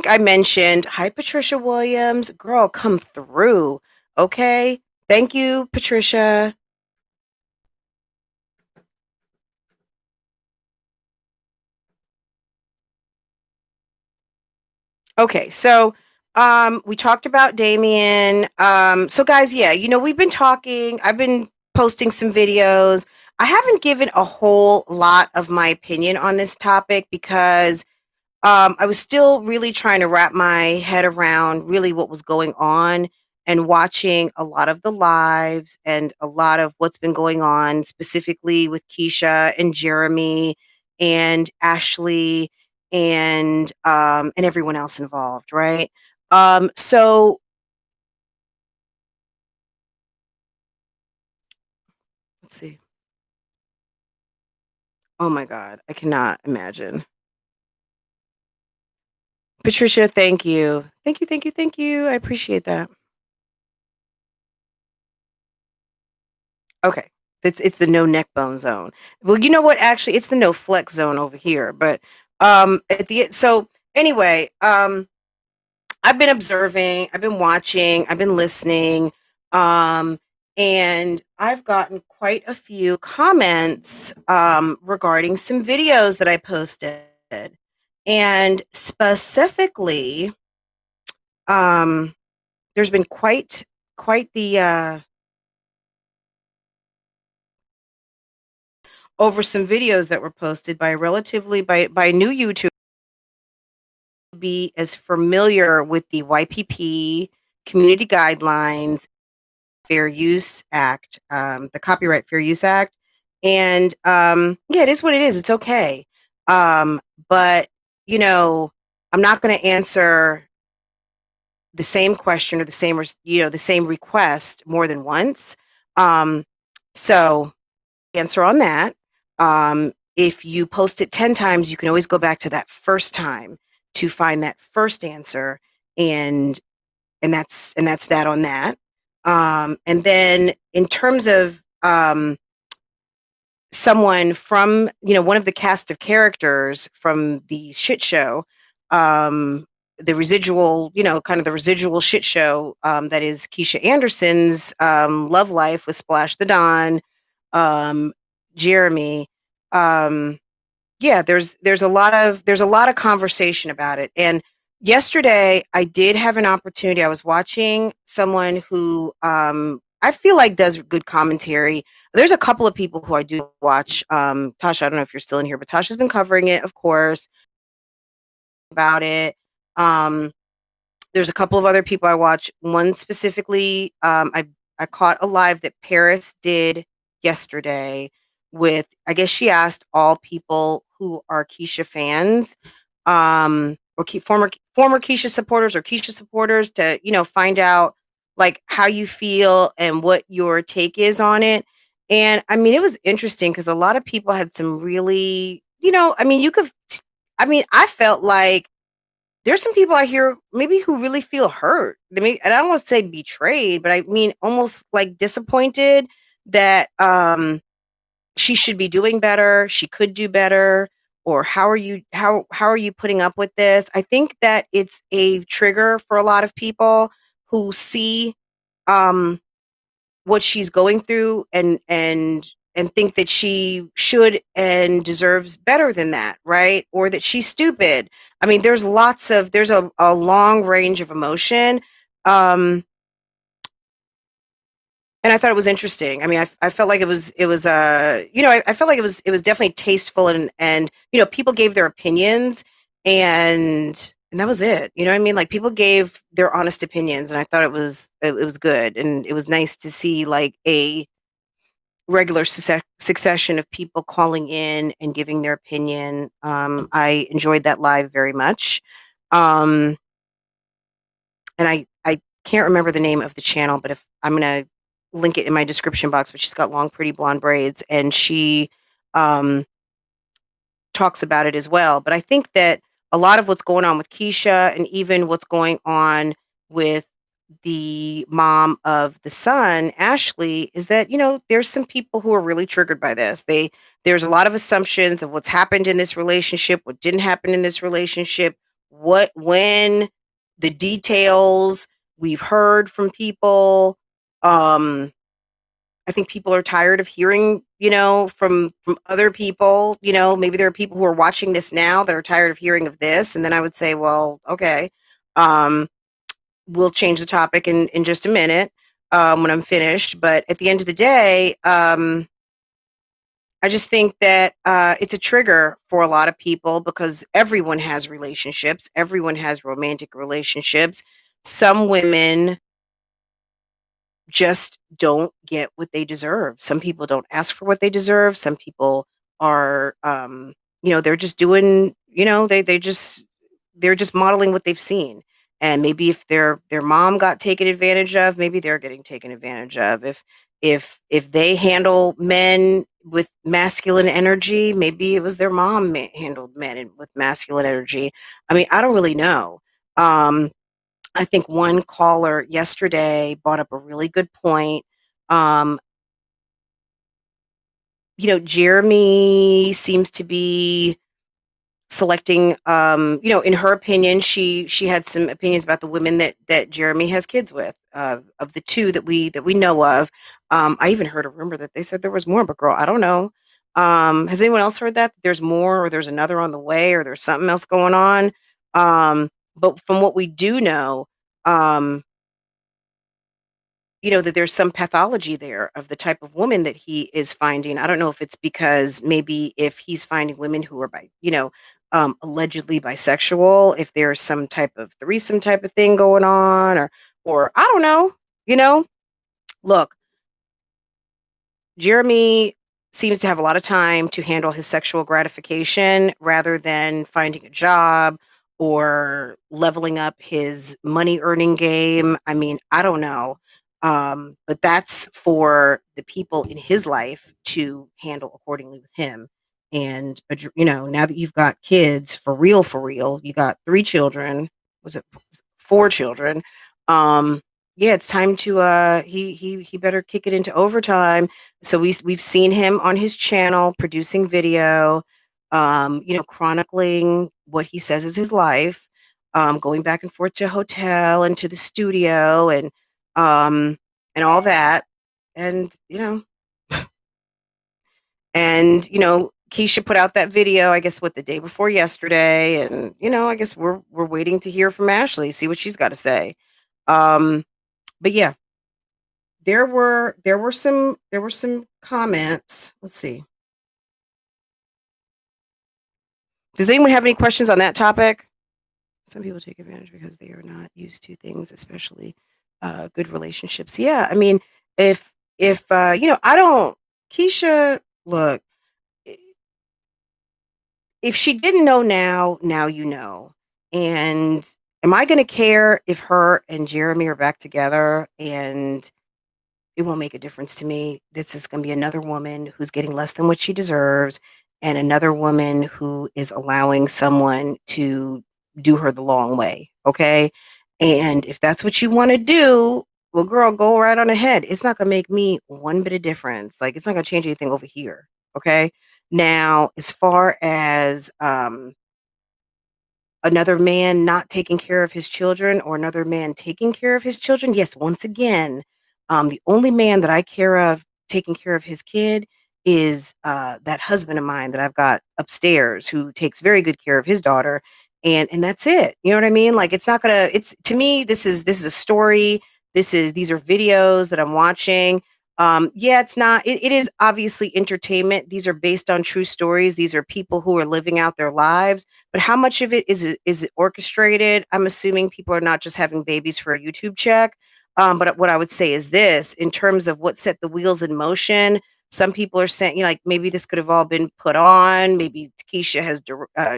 I mentioned, hi, Patricia Williams. Girl, come through, okay? Thank you, Patricia. Okay, so we talked about Damien. So guys, yeah, we've been talking. I've been posting some videos. I haven't given a whole lot of my opinion on this topic because I was still really trying to wrap my head around really what was going on and watching a lot of the lives and a lot of what's been going on, specifically with Keesha and Jeremy and Ashley and everyone else involved, right? So let's see. Oh my God, I cannot imagine. Patricia, thank you. Thank you, thank you, thank you. I appreciate that. Okay. It's the no neck bone zone. Well, you know what? Actually, it's the no flex zone over here. But at the so anyway, I've been observing, I've been watching, I've been listening, um, and I've gotten quite a few comments regarding some videos that I posted, and specifically, um, there's been quite the over some videos that were posted by relatively by a new YouTuber be as familiar with the YPP community guidelines, Fair Use Act, the Copyright Fair Use Act, and yeah, it is what it is. It's okay, but you know, I'm not going to answer the same question or the same request more than once. Um, so answer on that. If you post it 10 times, you can always go back to that first time to find that first answer and that's that on that. And then in terms of someone from, one of the cast of characters from the shit show, the residual, kind of the residual shit show that is Keesha Anderson's Love Life with Splash the Don, um, Jeremy. Yeah, there's a lot of conversation about it. And yesterday I did have an opportunity. I was watching someone who I feel like does good commentary. There's a couple of people who I do watch. Tasha, I don't know if you're still in here, but Tasha's been covering it, of course, about it. Um, there's a couple of other people I watch. One specifically, I caught a live that Paris did yesterday with, I guess she asked all people who are Keesha fans, or former Keesha supporters or Keesha supporters to, find out like how you feel and what your take is on it. And I mean, it was interesting because a lot of people had some really, I mean, I felt like there's some people I hear maybe who really feel hurt. And I don't want to say betrayed, but I mean almost like disappointed that she should be doing better, she could do better, or how are you putting up with this? I think that it's a trigger for a lot of people who see um what she's going through and think that she should and deserves better than that, right? Or that she's stupid. I mean, there's a long range of emotion. Um and I thought it was interesting. I mean, I felt like it was I felt like it was definitely tasteful, and people gave their opinions, and that was it. You know what I mean? Like, people gave their honest opinions, and I thought it was good, and it was nice to see like a regular succession of people calling in and giving their opinion. I enjoyed that live very much. Um, and I can't remember the name of the channel, but if I'm gonna link it in my description box. But she's got long, pretty blonde braids, and she um, talks about it as well. But I think that a lot of what's going on with Keesha, and even what's going on with the mom of the son, Ashley, is that there's some people who are really triggered by this. There's a lot of assumptions of what's happened in this relationship, what didn't happen in this relationship, what when the details we've heard from people. Um, I think people are tired of hearing, from other people. Maybe there are people who are watching this now that are tired of hearing of this. And then I would say, well, okay, um, we'll change the topic in just a minute, when I'm finished. But at the end of the day, I just think that it's a trigger for a lot of people, because everyone has relationships, everyone has romantic relationships. Some women just don't get what they deserve. Some people don't ask for what they deserve. Some people are, they're just doing, they're just modeling what they've seen. And maybe if their mom got taken advantage of, maybe they're getting taken advantage of. If they handle men with masculine energy, maybe it was their mom handled men with masculine energy. I mean, I don't really know. I think one caller yesterday brought up a really good point. Um, Jeremy seems to be selecting, in her opinion, she had some opinions about the women that Jeremy has kids with, of the two that we know of. I even heard a rumor that they said there was more, but girl, I don't know. Has anyone else heard that there's more, or there's another on the way, or there's something else going on? But from what we do know, um, that there's some pathology there of the type of woman that he is finding. I don't know if it's because maybe if he's finding women who are allegedly bisexual, if there's some type of threesome type of thing going on, or I don't know. You know, Look, Jeremy seems to have a lot of time to handle his sexual gratification rather than finding a job or leveling up his money earning game. I mean, I don't know. But that's for the people in his life to handle accordingly with him. And, now that you've got kids for real, you got 3 children, was it 4 children? Yeah, it's time to he better kick it into overtime. So we've seen him on his channel producing video, chronicling what he says is his life, going back and forth to a hotel and to the studio, um and all that. And Keisha put out that video, I guess, what, the day before yesterday, and I guess we're waiting to hear from Ashley, see what she's got to say. Um but yeah, there were some comments. Let's see. Does anyone have any questions on that topic? Some people take advantage because they are not used to things, especially good relationships. Yeah, I mean, if I don't, Keisha, look, if she didn't know now, now you know. And am I going to care if her and Jeremy are back together? And it won't make a difference to me. This is going to be another woman who's getting less than what she deserves, and another woman who is allowing someone to do her the long way. Okay. And if that's what you want to do, well, girl, go right on ahead. It's not going to make me one bit of difference. Like, it's not going to change anything over here. Okay. Now, as far as, another man not taking care of his children, or another man taking care of his children, yes, once again, the only man that I care of taking care of his kid is that husband of mine that I've got upstairs, who takes very good care of his daughter, and that's it. You know what I mean? Like, it's not gonna. It's, to me, this is a story. These are videos that I'm watching. Yeah, it's not. It is obviously entertainment. These are based on true stories. These are people who are living out their lives. But how much of it is it orchestrated? I'm assuming people are not just having babies for a YouTube check. But what I would say is this: in terms of what set the wheels in motion, some people are saying, like maybe this could have all been put on. Maybe Keesha has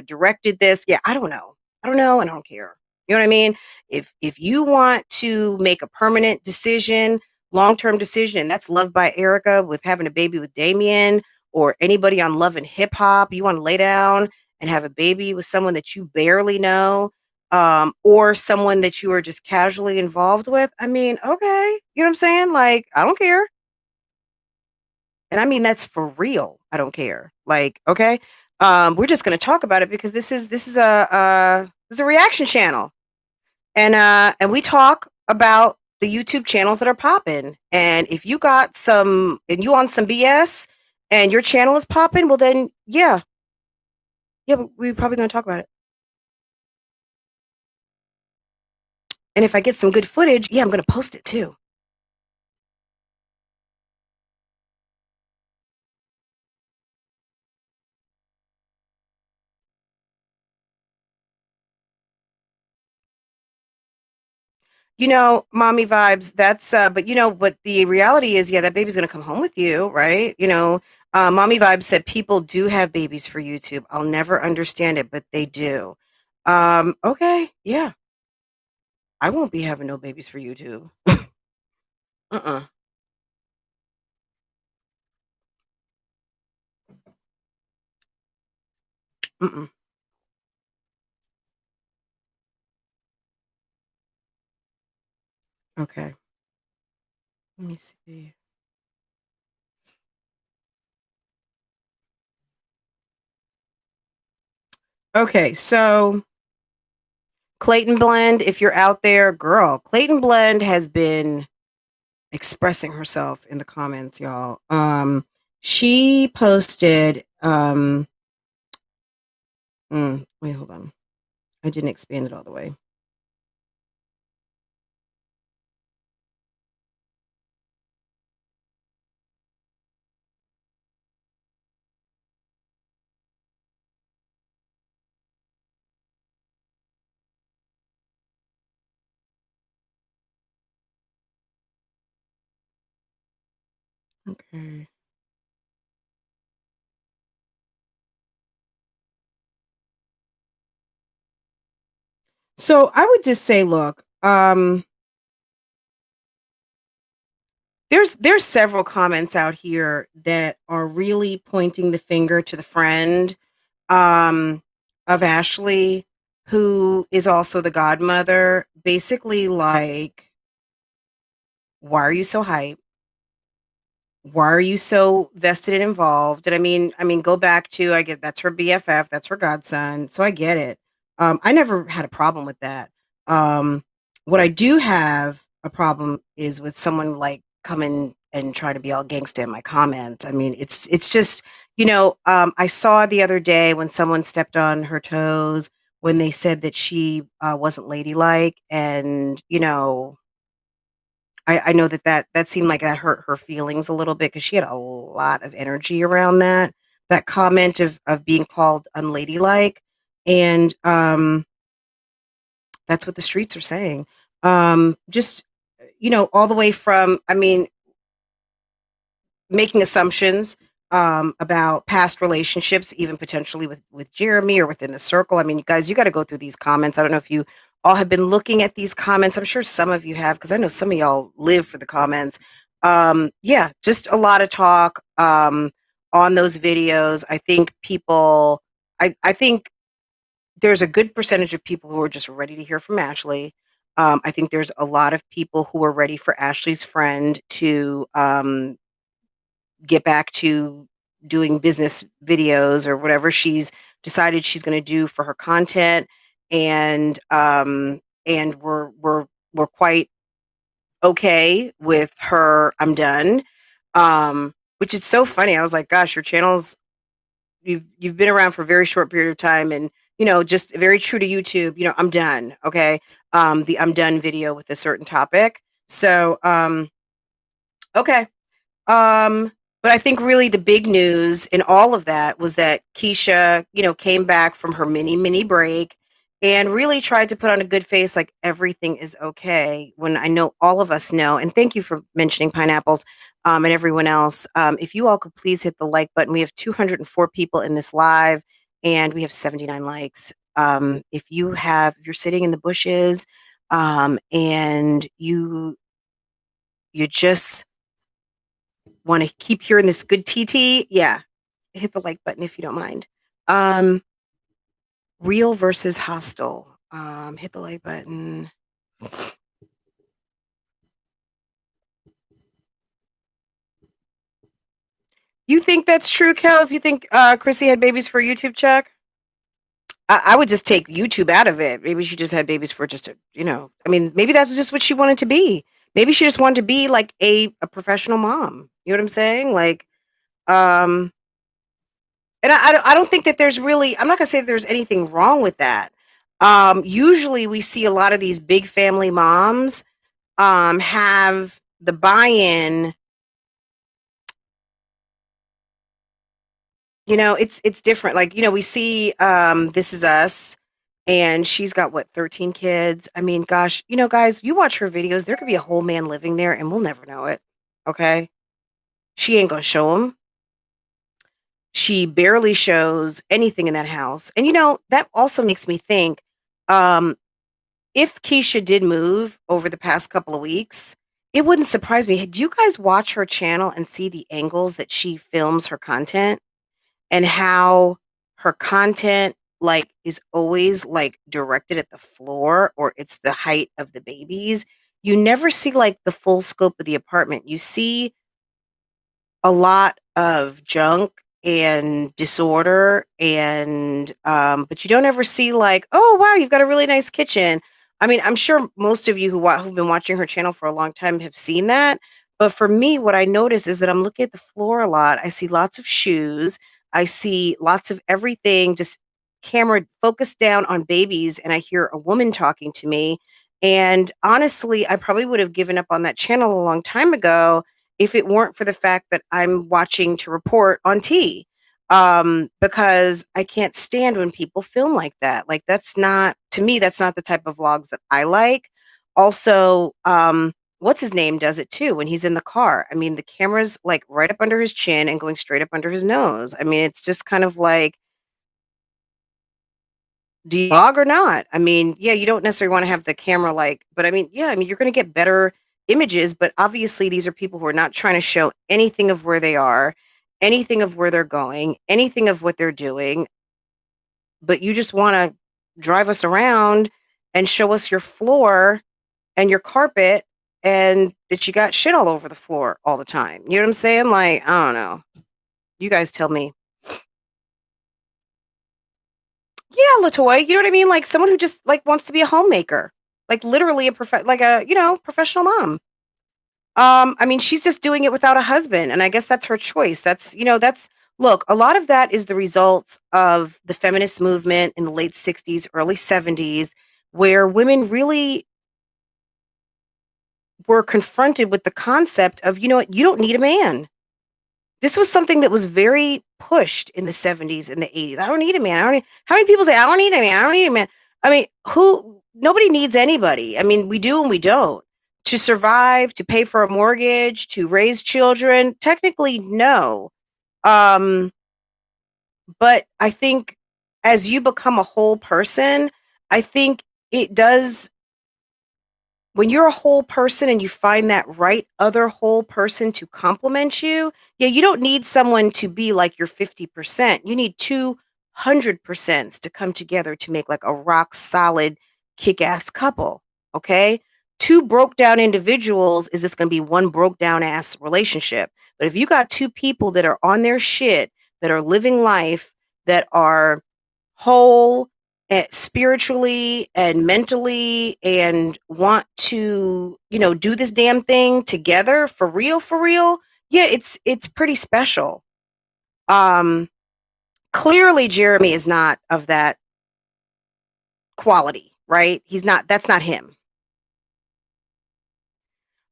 directed this. Yeah, I don't know. I don't know, and I don't care. You know what I mean? If you want to make a permanent decision, long-term decision, and that's Love by Erica with having a baby with Damien, or anybody on Love and Hip Hop, you want to lay down and have a baby with someone that you barely know, or someone that you are just casually involved with. I mean, okay, you know what I'm saying? Like, I don't care. And I mean that's for real. I don't care. Like, okay. We're just gonna talk about it because this is a reaction channel. And we talk about the YouTube channels that are popping. And if you got some and you on some BS and your channel is popping, well then yeah, we're probably gonna talk about it. And if I get some good footage, yeah, I'm gonna post it too. Mommy vibes, that's but but the reality is, yeah, that baby's gonna come home with you, right? Mommy vibes said people do have babies for YouTube. I'll never understand it, but they do. Okay, yeah. I won't be having no babies for YouTube. Uh-uh. Mm-mm. Okay. Let me see. Okay, so Clayton Blend, if you're out there, girl, Clayton Blend has been expressing herself in the comments, y'all. She posted wait, hold on. I didn't expand it all the way. Okay. So I would just say, look, there's several comments out here that are really pointing the finger to the friend um, of Ashley, who is also the godmother. Basically, like, why are you so hype? Why are you so vested and involved? And I mean, go back to, I get that's her BFF, that's her godson, so I get it. I never had a problem with that. What I do have a problem is with someone like coming and try to be all gangsta in my comments. I mean, it's just I saw the other day when someone stepped on her toes when they said that she wasn't ladylike, and I know that seemed like that hurt her feelings a little bit because she had a lot of energy around that comment of being called unladylike, and that's what the streets are saying. Just all the way from, I mean, making assumptions about past relationships, even potentially with Jeremy or within the circle. I mean, you guys, you got to go through these comments. I don't know if you all have been looking at these comments. I'm sure some of you have because I know some of y'all live for the comments. Yeah, just a lot of talk on those videos. I think people. I think there's a good percentage of people who are just ready to hear from Ashley. I think there's a lot of people who are ready for Ashley's friend to get back to doing business videos or whatever she's decided she's going to do for her content, and we're quite okay with her I'm done, which is so funny. I was like, gosh, your channel's you've been around for a very short period of time, and just very true to YouTube. I'm done. Okay. The I'm done video with a certain topic. So okay. Um, but I think really the big news in all of that was that Keesha, came back from her mini break and really tried to put on a good face like everything is okay when I know all of us know. And thank you for mentioning pineapples, and everyone else. If you all could please hit the like button. We have 204 people in this live and we have 79 likes. If you're sitting in the bushes, and you just want to keep hearing this good TT, yeah, hit the like button if you don't mind. Um, Real versus hostile. Hit the like button. You think that's true, Kels? You think Chrissy had babies for a YouTube check? I would just take YouTube out of it. Maybe she just had babies for just I mean, maybe that was just what she wanted to be. Maybe she just wanted to be like a professional mom. You know what I'm saying? Like, um, and I don't think that there's really, I'm not gonna say that there's anything wrong with that. Usually we see a lot of these big family moms have the buy-in. It's different. Like, we see This Is Us, and she's got what, 13 kids. I mean, gosh, guys, you watch her videos, there could be a whole man living there and we'll never know it. Okay? She ain't gonna show him. She barely shows anything in that house. And that also makes me think, um, if Keisha did move over the past couple of weeks, it wouldn't surprise me. Do you guys watch her channel and see the angles that she films her content and how her content like is always like directed at the floor or it's the height of the babies? You never see like the full scope of the apartment. You see a lot of junk and disorder and but you don't ever see like, oh wow, you've got a really nice kitchen. I mean, I'm sure most of you who've been watching her channel for a long time have seen that, but for me what I notice is that I'm looking at the floor a lot. I see lots of shoes, I see lots of everything just camera focused down on babies, and I hear a woman talking to me, and honestly I probably would have given up on that channel a long time ago if it weren't for the fact that I'm watching to report on T. Because I can't stand when people film like that. Like, that's not, to me, that's not the type of vlogs that I like. Also, what's his name does it too when he's in the car. I mean, the camera's like right up under his chin and going straight up under his nose. I mean, it's just kind of like, do you vlog or not? I mean, yeah, you don't necessarily want to have the camera like, but I mean, yeah, I mean, you're going to get better images, but obviously these are people who are not trying to show anything of where they are, anything of where they're going, anything of what they're doing, but you just want to drive us around and show us your floor and your carpet and that you got shit all over the floor all the time. You know what I'm saying? Like, I don't know. You guys tell me. Yeah, Latoy, you know what I mean? Like someone who just like wants to be a homemaker, like literally like a professional mom. I mean, she's just doing it without a husband, and I guess that's her choice. That's look. A lot of that is the result of the feminist movement in the late '60s, early '70s, where women really were confronted with the concept of, you know what, you don't need a man. This was something that was very pushed in the '70s and the '80s. I don't need a man. I don't need, how many people say, I don't need a man? I don't need a man. I mean, nobody needs anybody. I mean, we do and we don't. To survive, to pay for a mortgage, to raise children, technically, no. Um, but I think as you become a whole person, I think it does, when you're a whole person and you find that right other whole person to complement you, yeah, you don't need someone to be like your 50%. You need 200% to come together to make like a rock solid kick ass couple. Okay. Two broke down individuals is just going to be one broke down ass relationship. But if you got two people that are on their shit, that are living life, that are whole, spiritually and mentally, and want to do this damn thing together for real, yeah, it's pretty special. um Clearly Jeremy is not of that quality, right? He's not, that's not him.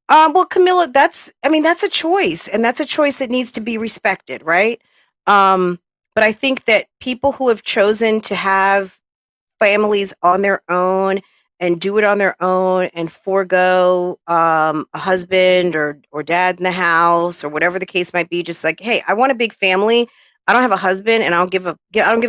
Well, Camilla, I mean, that's a choice, and that's a choice that needs to be respected, right? Um, but I think that people who have chosen to have families on their own and do it on their own and forego a husband or dad in the house or whatever the case might be, just like, hey, I want a big family. I don't have a husband and I don't give a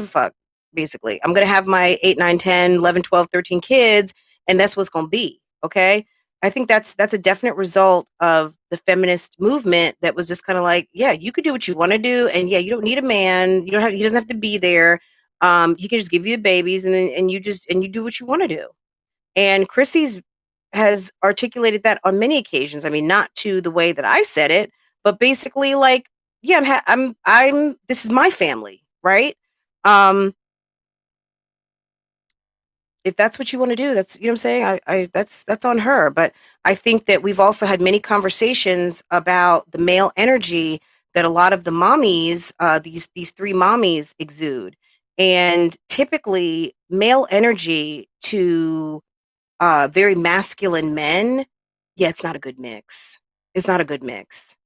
fuck. Basically, I'm gonna have my 8, 9, 10, 11, 12, 13 kids, and that's what's gonna be. Okay. I think that's a definite result of the feminist movement that was just kind of like, yeah, you could do what you want to do, and yeah, you don't need a man. You don't have he doesn't have to be there. He can just give you the babies, and then and you do what you want to do. And Chrissy's has articulated that on many occasions. I mean, not to the way that I said it, but basically like, yeah, I'm this is my family, right? Um, if that's what you want to do, that's, you know what I'm saying? That's on her. But I think that we've also had many conversations about the male energy that a lot of the mommies, these three mommies exude. And typically male energy to very masculine men, yeah, it's not a good mix. It's not a good mix.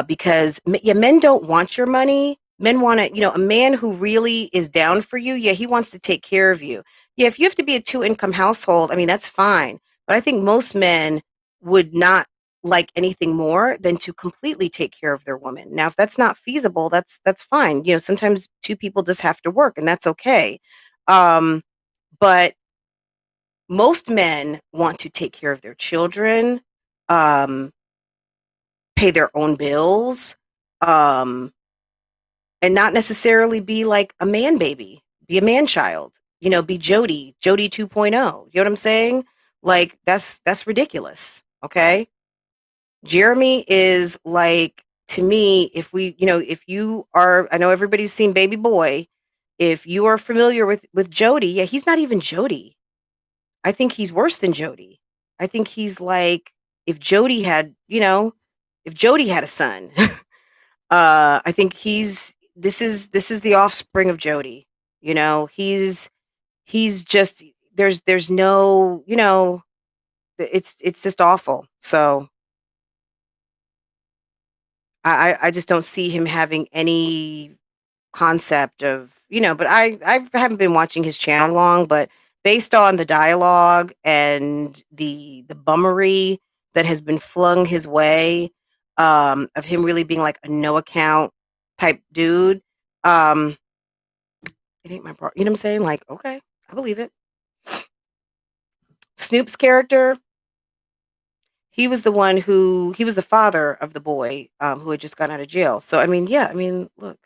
Because yeah, men don't want your money. Men want to, a man who really is down for you, yeah, he wants to take care of you. Yeah, if you have to be a two income household, I mean, that's fine. But I think most men would not like anything more than to completely take care of their woman. Now, if that's not feasible, that's fine. Sometimes two people just have to work, and that's okay. But most men want to take care of their children, um, pay their own bills, um, and not necessarily be like a man baby, be a man child, be Jody 2.0. You know what I'm saying? Like that's ridiculous. Okay. Jeremy is like, to me, if you are, I know everybody's seen Baby Boy. If you are familiar with Jody, yeah, he's not even Jody. I think he's worse than Jody. I think he's like, if Jody had, if Jody had a son, I think this is the offspring of Jody. He's just, there's no, it's just awful. So I just don't see him having any concept of, but I haven't been watching his channel long, but based on the dialogue and the bummery that has been flung his way, of him really being like a no account type dude, um, it ain't my part. You know what I'm saying? Like, okay, I believe it. Snoop's character, he was the father of the boy, who had just gotten out of jail. So I mean, yeah, I mean, look.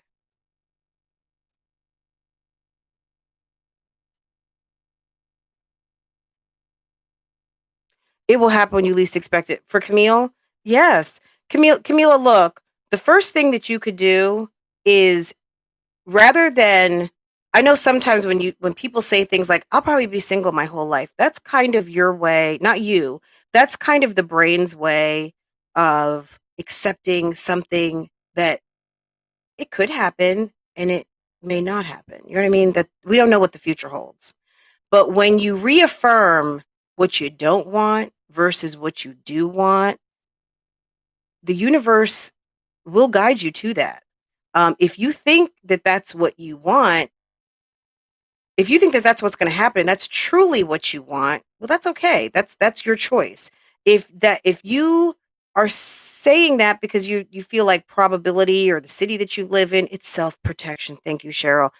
It will happen when you least expect it. For Camille, yes. Camila, look, the first thing that you could do is, rather than, I know sometimes when people say things like, I'll probably be single my whole life, that's kind of your way, not you. That's kind of the brain's way of accepting something that it could happen and it may not happen. You know what I mean? That we don't know what the future holds. But when you reaffirm what you don't want versus what you do want, the universe will guide you to that. If you think that that's what you want, if you think that that's what's going to happen, that's truly what you want, well, that's okay. That's your choice. If you are saying that because you feel like probability or the city that you live in, it's self protection. Thank you, Cheryl.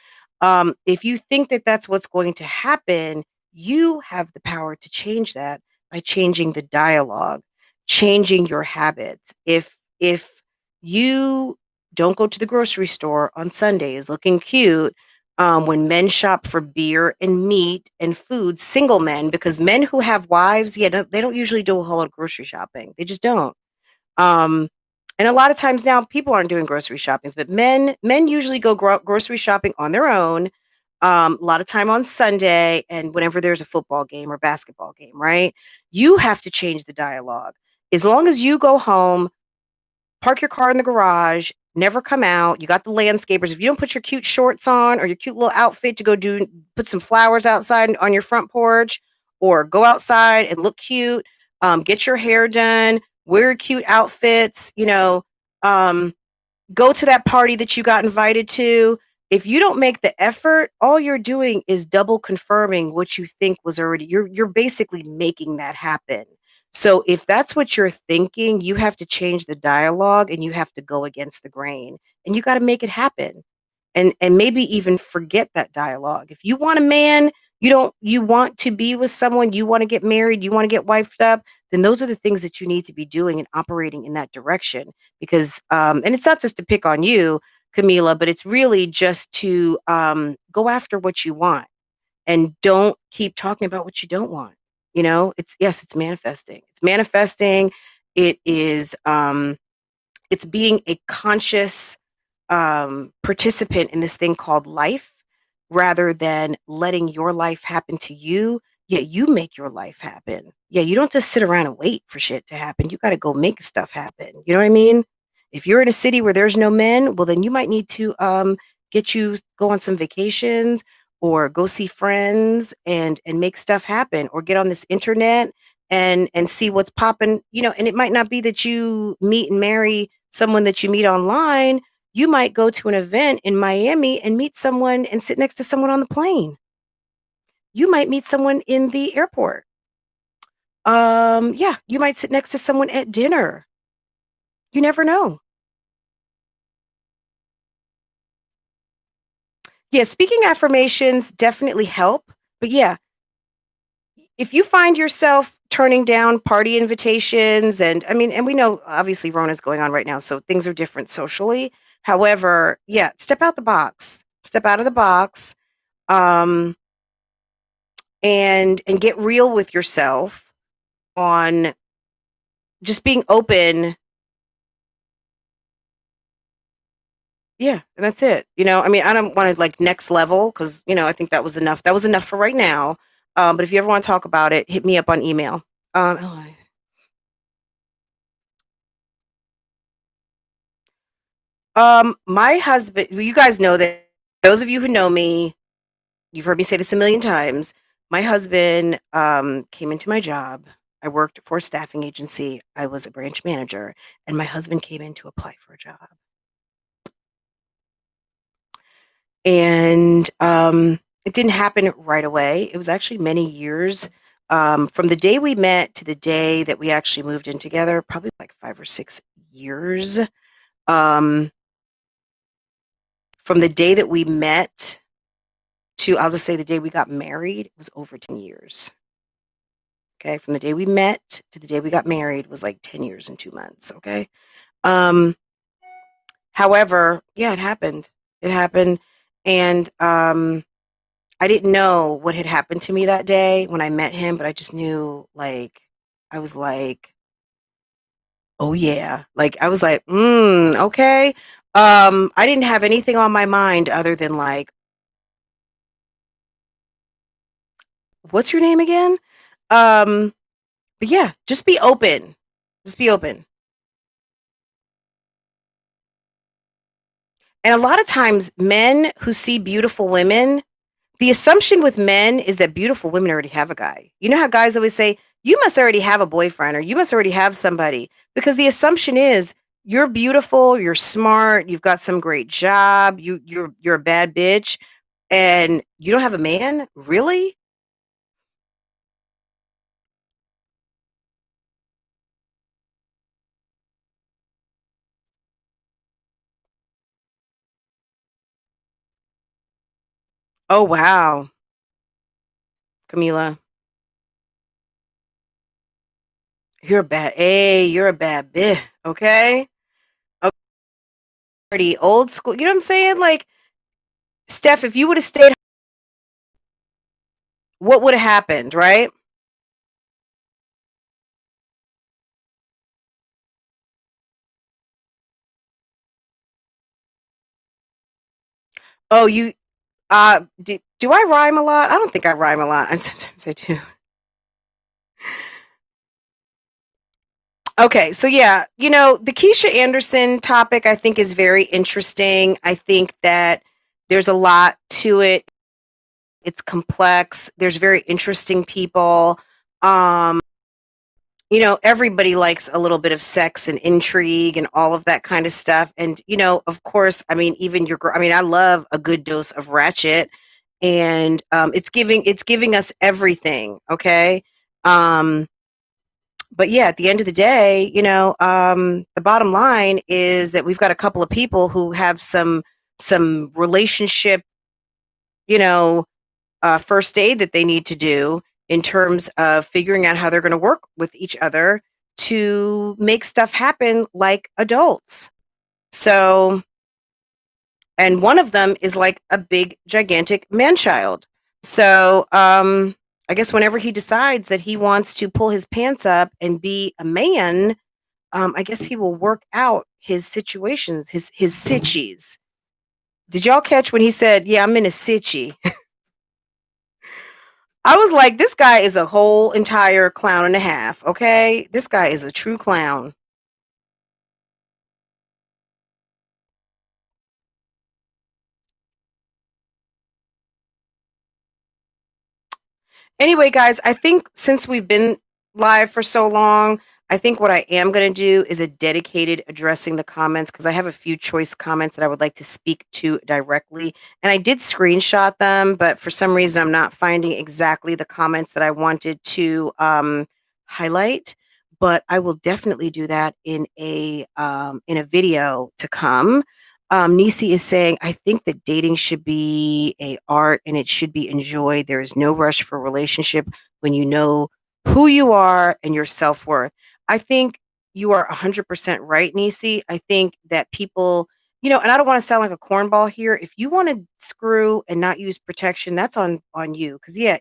If you think that that's what's going to happen, you have the power to change that by changing the dialogue, changing your habits. If you don't go to the grocery store on Sundays looking cute, when men shop for beer and meat and food, single men, because men who have wives, yeah, they don't usually do a whole lot of grocery shopping. They just don't. Um, and a lot of times now, people aren't doing grocery shoppings, but men usually go grocery shopping on their own. A lot of time on Sunday, and whenever there's a football game or basketball game, right? You have to change the dialogue. As long as you go home, park your car in the garage, never come out. You got the landscapers. If you don't put your cute shorts on or your cute little outfit to put some flowers outside on your front porch, or go outside and look cute, get your hair done, wear cute outfits, um, go to that party that you got invited to. If you don't make the effort, all you're doing is double confirming what you think was already you're basically making that happen. So if that's what you're thinking, you have to change the dialogue and you have to go against the grain and you got to make it happen. And maybe even forget that dialogue. If you want a man, you want to be with someone, you want to get married, you want to get wifed up, then those are the things that you need to be doing and operating in that direction because and it's not just to pick on you, Camila, but it's really just to go after what you want and don't keep talking about what you don't want. It's yes, it's manifesting. It's manifesting. It is it's being a conscious participant in this thing called life rather than letting your life happen to you. Yeah, you make your life happen. Yeah, you don't just sit around and wait for shit to happen. You got to go make stuff happen. You know what I mean? If you're in a city where there's no men, well, then you might need to go on some vacations or go see friends and make stuff happen or get on this internet and see what's popping. And it might not be that you meet and marry someone that you meet online. You might go to an event in Miami and meet someone and sit next to someone on the plane. You might meet someone in the airport. Yeah, you might sit next to someone at dinner. You never know. Yeah, speaking affirmations definitely help. But yeah, if you find yourself turning down party invitations, and I mean, and we know obviously Rona's going on right now, so things are different socially. However, yeah, step out the box. Step out of the box. Um, and get real with yourself on just being open. Yeah, and that's it. I mean, I don't want to like next level because I think that was enough. That was enough for right now. But if you ever want to talk about it, hit me up on email. Oh, my husband. Well, you guys know that. Those of you who know me, you've heard me say this a million times. My husband came into my job. I worked for a staffing agency. I was a branch manager, and my husband came in to apply for a job. And it didn't happen right away. It was actually many years from the day we met to the day that we actually moved in together, probably like 5 or 6 years. Um, from the day that we met to, I'll just say the day we got married, it was over 10 years. Okay. From the day we met to the day we got married was like 10 years and 2 months. Okay. Um, however, yeah, it happened. It happened. And I didn't know what had happened to me that day when I met him, but I just knew, like, I was like, "Oh, yeah." Like, I was like, okay." I didn't have anything on my mind other than, like, "What's your name again?" Um, but yeah, just be open. Just be open. And a lot of times, men who see beautiful women, the assumption with men is that beautiful women already have a guy. You know how guys always say, "You must already have a boyfriend or you must already have somebody." Because the assumption is you're beautiful, you're smart, you've got some great job, you're a bad bitch and you don't have a man? Really? Oh wow, Camila. You're a bad bitch, okay? Okay, pretty old school. You know what I'm saying? Like, Steph, if you would have stayed, what would have happened, right? Oh, do I rhyme a lot? I don't think I rhyme a lot. Sometimes I do. Okay, so yeah, the Keesha Anderson topic I think is very interesting. I think that there's a lot to it. It's complex. There's very interesting people. Um everybody likes a little bit of sex and intrigue and all of that kind of stuff. And, of course, I mean, even I mean, I love a good dose of ratchet, and it's giving us everything. Okay. Um, but yeah, at the end of the day, the bottom line is that we've got a couple of people who have some relationship, you know, first aid that they need to do in terms of figuring out how they're going to work with each other to make stuff happen like adults. So, and one of them is like a big, gigantic man child. So, I guess whenever he decides that he wants to pull his pants up and be a man, I guess he will work out his situations, his sitchies. Did y'all catch when he said, "Yeah, I'm in a sitchy"? I was like, this guy is a whole entire clown and a half, okay? This guy is a true clown. Anyway, guys, I think since we've been live for so long, I think what I am going to do is a dedicated addressing the comments, because I have a few choice comments that I would like to speak to directly. And I did screenshot them, but for some reason, I'm not finding exactly the comments that I wanted to highlight. But I will definitely do that in a video to come. Nisi is saying, I think that dating should be a art and it should be enjoyed. There is no rush for a relationship when you know who you are and your self-worth. I think you are 100% right, Nisi. I think that people, and I don't want to sound like a cornball here. If you want to screw and not use protection, that's on you. Because yeah,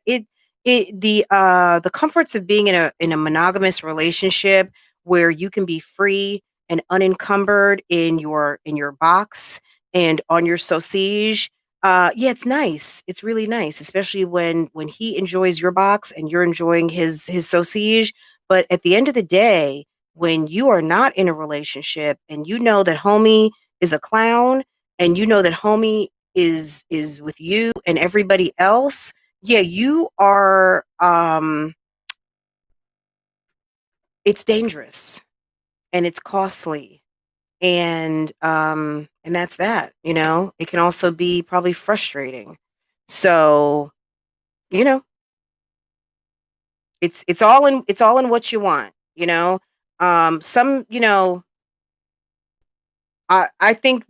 the comforts of being in a monogamous relationship where you can be free and unencumbered in your box and on your sausage. Yeah, it's nice. It's really nice, especially when he enjoys your box and you're enjoying his sausage. But at the end of the day, when you are not in a relationship and you know that homie is a clown and you know that homie is with you and everybody else, yeah, you are it's dangerous and it's costly, and that's that. It can also be probably frustrating. So, you know it's all in what you want. Some, I think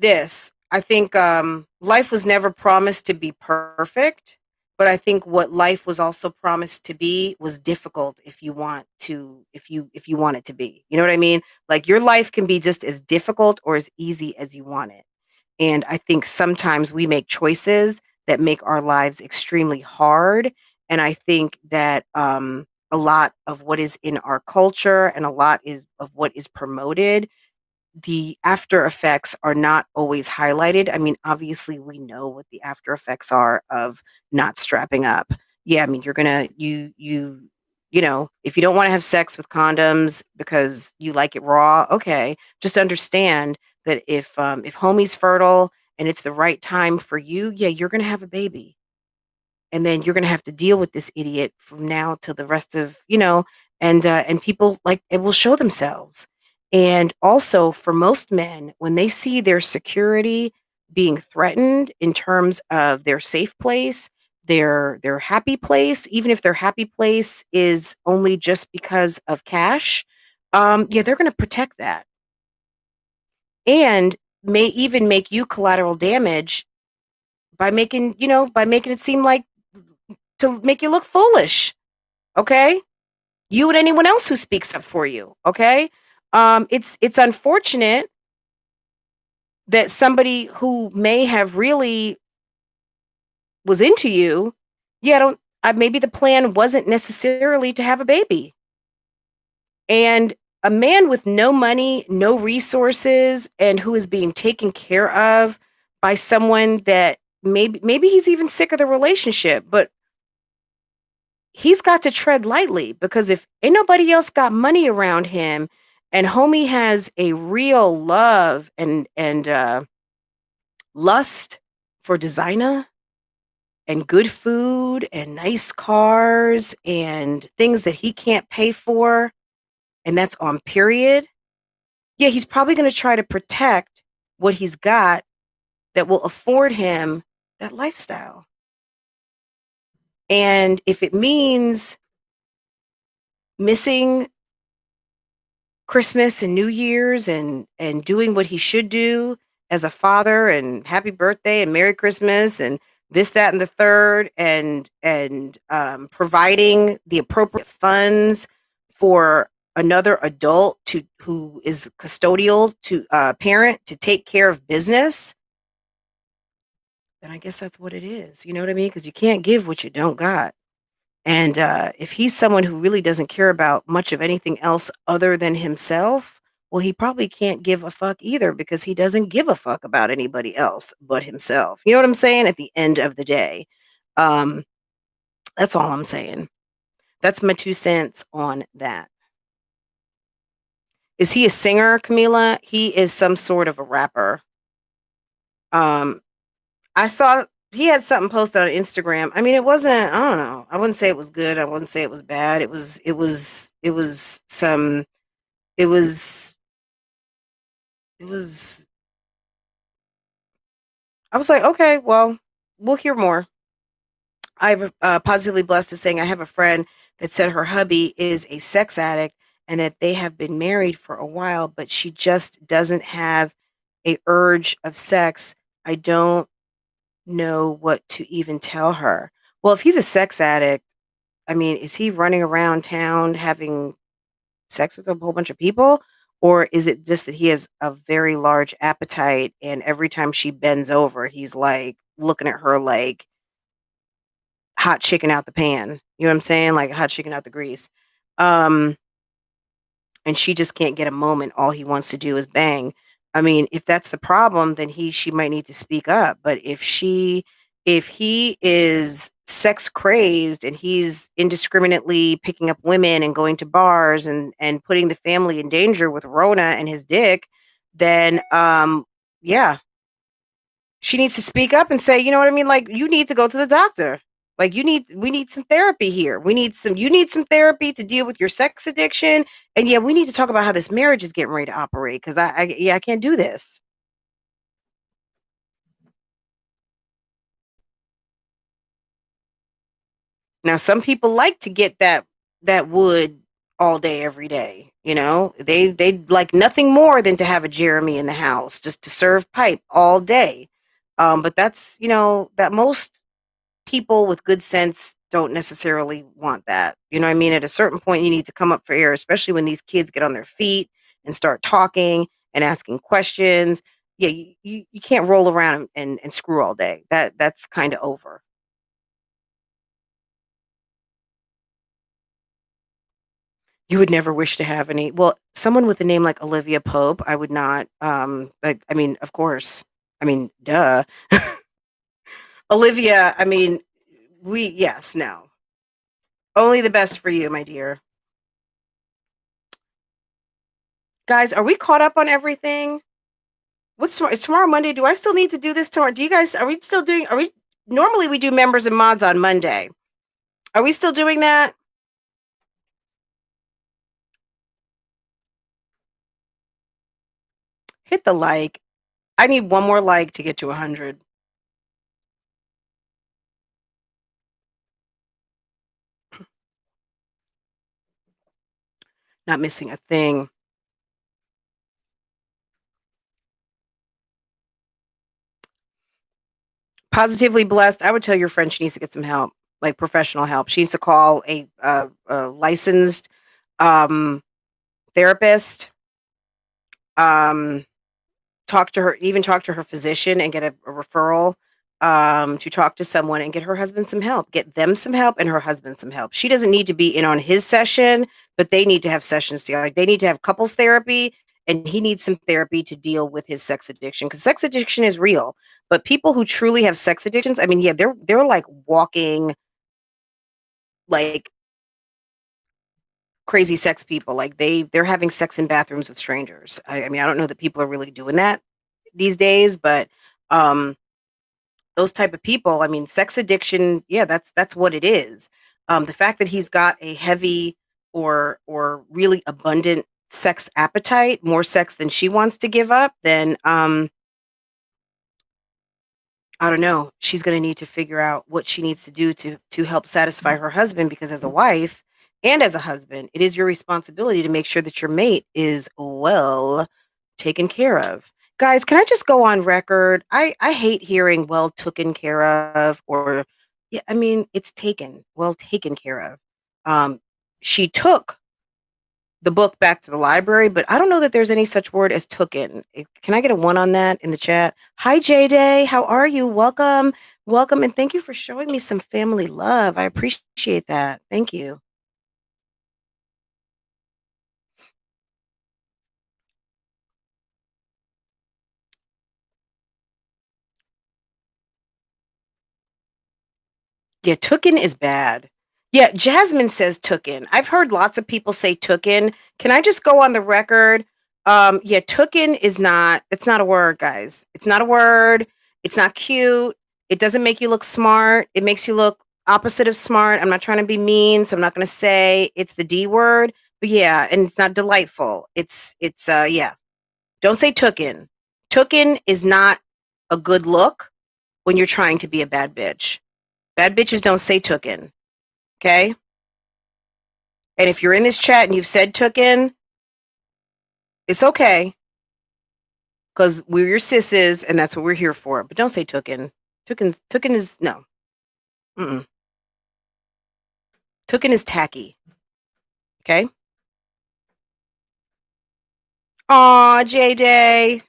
life was never promised to be perfect, but I think what life was also promised to be was difficult if you want it to be. You know what I mean? Like, your life can be just as difficult or as easy as you want it. And I think sometimes we make choices that make our lives extremely hard. And I think that a lot of what is in our culture and a lot of what is promoted, the after effects are not always highlighted. I mean, obviously, we know what the after effects are of not strapping up. Yeah, I mean, you're gonna if you don't want to have sex with condoms because you like it raw, okay, just understand that if homie's fertile and it's the right time for you, yeah, you're gonna have a baby, and then you're going to have to deal with this idiot from now till the rest of and people, like, it will show themselves. And also, for most men, when they see their security being threatened in terms of their safe place, their happy place, even if their happy place is only just because of cash, yeah, they're going to protect that, and may even make you collateral damage by making it seem like, to make you look foolish. Okay, you and anyone else who speaks up for you. Okay, it's unfortunate that somebody who may have really was into you, yeah, don't maybe the plan wasn't necessarily to have a baby. And a man with no money, no resources, and who is being taken care of by someone that maybe he's even sick of the relationship, but he's got to tread lightly, because if ain't nobody else got money around him and homie has a real love and lust for designer and good food and nice cars and things that he can't pay for, and that's on period, yeah, he's probably going to try to protect what he's got that will afford him that lifestyle. And if it means missing Christmas and New Year's and doing what he should do as a father and happy birthday and Merry Christmas and this, that, and the third, and providing the appropriate funds for another adult to who is custodial to parent to take care of business, then I guess that's what it is. You know what I mean? Because you can't give what you don't got. And if he's someone who really doesn't care about much of anything else other than himself, well, he probably can't give a fuck either because he doesn't give a fuck about anybody else but himself. You know what I'm saying? At the end of the day, um, that's all I'm saying. That's my 2 cents on that. Is he a singer, Camila? He is some sort of a rapper. Um, I saw he had something posted on Instagram. I mean, it wasn't, I don't know. I wouldn't say it was good. I wouldn't say it was bad. It was it was I was like, "Okay, well, we'll hear more." I've positively blessed is saying I have a friend that said her hubby is a sex addict and that they have been married for a while, but she just doesn't have a urge of sex. I don't know what to even tell her. Well, if he's a sex addict, I mean, is he running around town having sex with a whole bunch of people? Or is it just that he has a very large appetite and every time she bends over, he's like looking at her like hot chicken out the pan. You know what I'm saying? Like hot chicken out the grease. Um, and she just can't get a moment. All he wants to do is bang. I mean, if that's the problem, then she might need to speak up. But if he is sex crazed and he's indiscriminately picking up women and going to bars and putting the family in danger with Rona and his dick, then yeah, she needs to speak up and say, you know what I mean? Like, you need to go to the doctor. Like, we need some therapy here. You need some therapy to deal with your sex addiction. And yeah, we need to talk about how this marriage is getting ready to operate. Cause I can't do this. Now, some people like to get that wood all day, every day. You know, they like nothing more than to have a Jeremy in the house, just to serve pipe all day. But that's, you know, that most people with good sense don't necessarily want that. You know what I mean? At a certain point, you need to come up for air, especially when these kids get on their feet and start talking and asking questions. Yeah, you can't roll around and screw all day. That's kind of over. You would never wish to have any. Well, someone with a name like Olivia Pope, I would not. But I mean, of course. I mean, duh. Olivia. I mean, yes, no. Only the best for you, my dear. Guys, are we caught up on everything? What's tomorrow? Is tomorrow Monday? Do I still need to do this tomorrow? Do you guys, are we still doing, are we, normally we do members and mods on Monday. Are we still doing that? Hit the like. I need one more like to get to 100. Not missing a thing. Positively blessed. I would tell your friend she needs to get some help, like professional help. She needs to call a licensed um, therapist. Um, talk to her physician and get a referral to talk to someone and get her husband some help. Get them some help and her husband some help. She doesn't need to be in on his session, but they need to have sessions together. Like they need to have couples therapy and he needs some therapy to deal with his sex addiction because sex addiction is real. But people who truly have sex addictions, I mean, yeah, they're like walking like crazy sex people. Like they're having sex in bathrooms with strangers. I mean, I don't know that people are really doing that these days, but um those type of people, I mean, sex addiction, yeah, that's what it is. The fact that he's got a heavy or really abundant sex appetite, more sex than she wants to give up, then I don't know. She's going to need to figure out what she needs to do to help satisfy her husband, because as a wife and as a husband, it is your responsibility to make sure that your mate is well taken care of. Guys, can I just go on record? I hate hearing well taken care of, or yeah, I mean, it's well taken care of. She took the book back to the library, but I don't know that there's any such word as tooken. Can I get a one on that in the chat? Hi, J Day. How are you? Welcome. Welcome. And thank you for showing me some family love. I appreciate that. Thank you. Yeah, tooken is bad. Yeah, Jasmine says tooken. I've heard lots of people say tooken. Can I just go on the record? Yeah, tooken is not, it's not a word, guys. It's not a word. It's not cute. It doesn't make you look smart. It makes you look opposite of smart. I'm not trying to be mean, so I'm not going to say it's the D word. But yeah, and it's not delightful. It's yeah. Don't say tooken. Tooken is not a good look when you're trying to be a bad bitch. Bad bitches don't say tooken. Okay? And if you're in this chat and you've said tooken, it's okay. Because we're your sisses and that's what we're here for. But don't say tooken. Tooken is no. Mm-mm. Tooken is tacky. Okay? Aw, J-Day.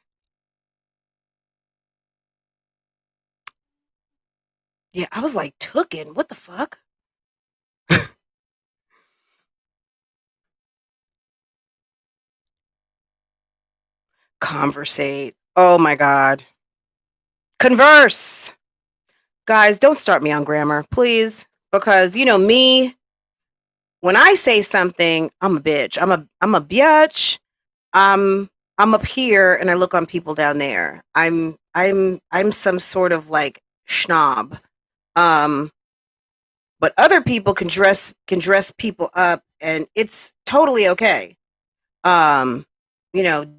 Yeah, I was like, tooken? What the fuck? Conversate. Oh my God. Converse. Guys, don't start me on grammar, please. Because you know me, when I say something, I'm a bitch. I'm a bitch. I'm up here and I look on people down there. I'm some sort of like schnob. Um, but other people can dress people up and it's totally okay. Um,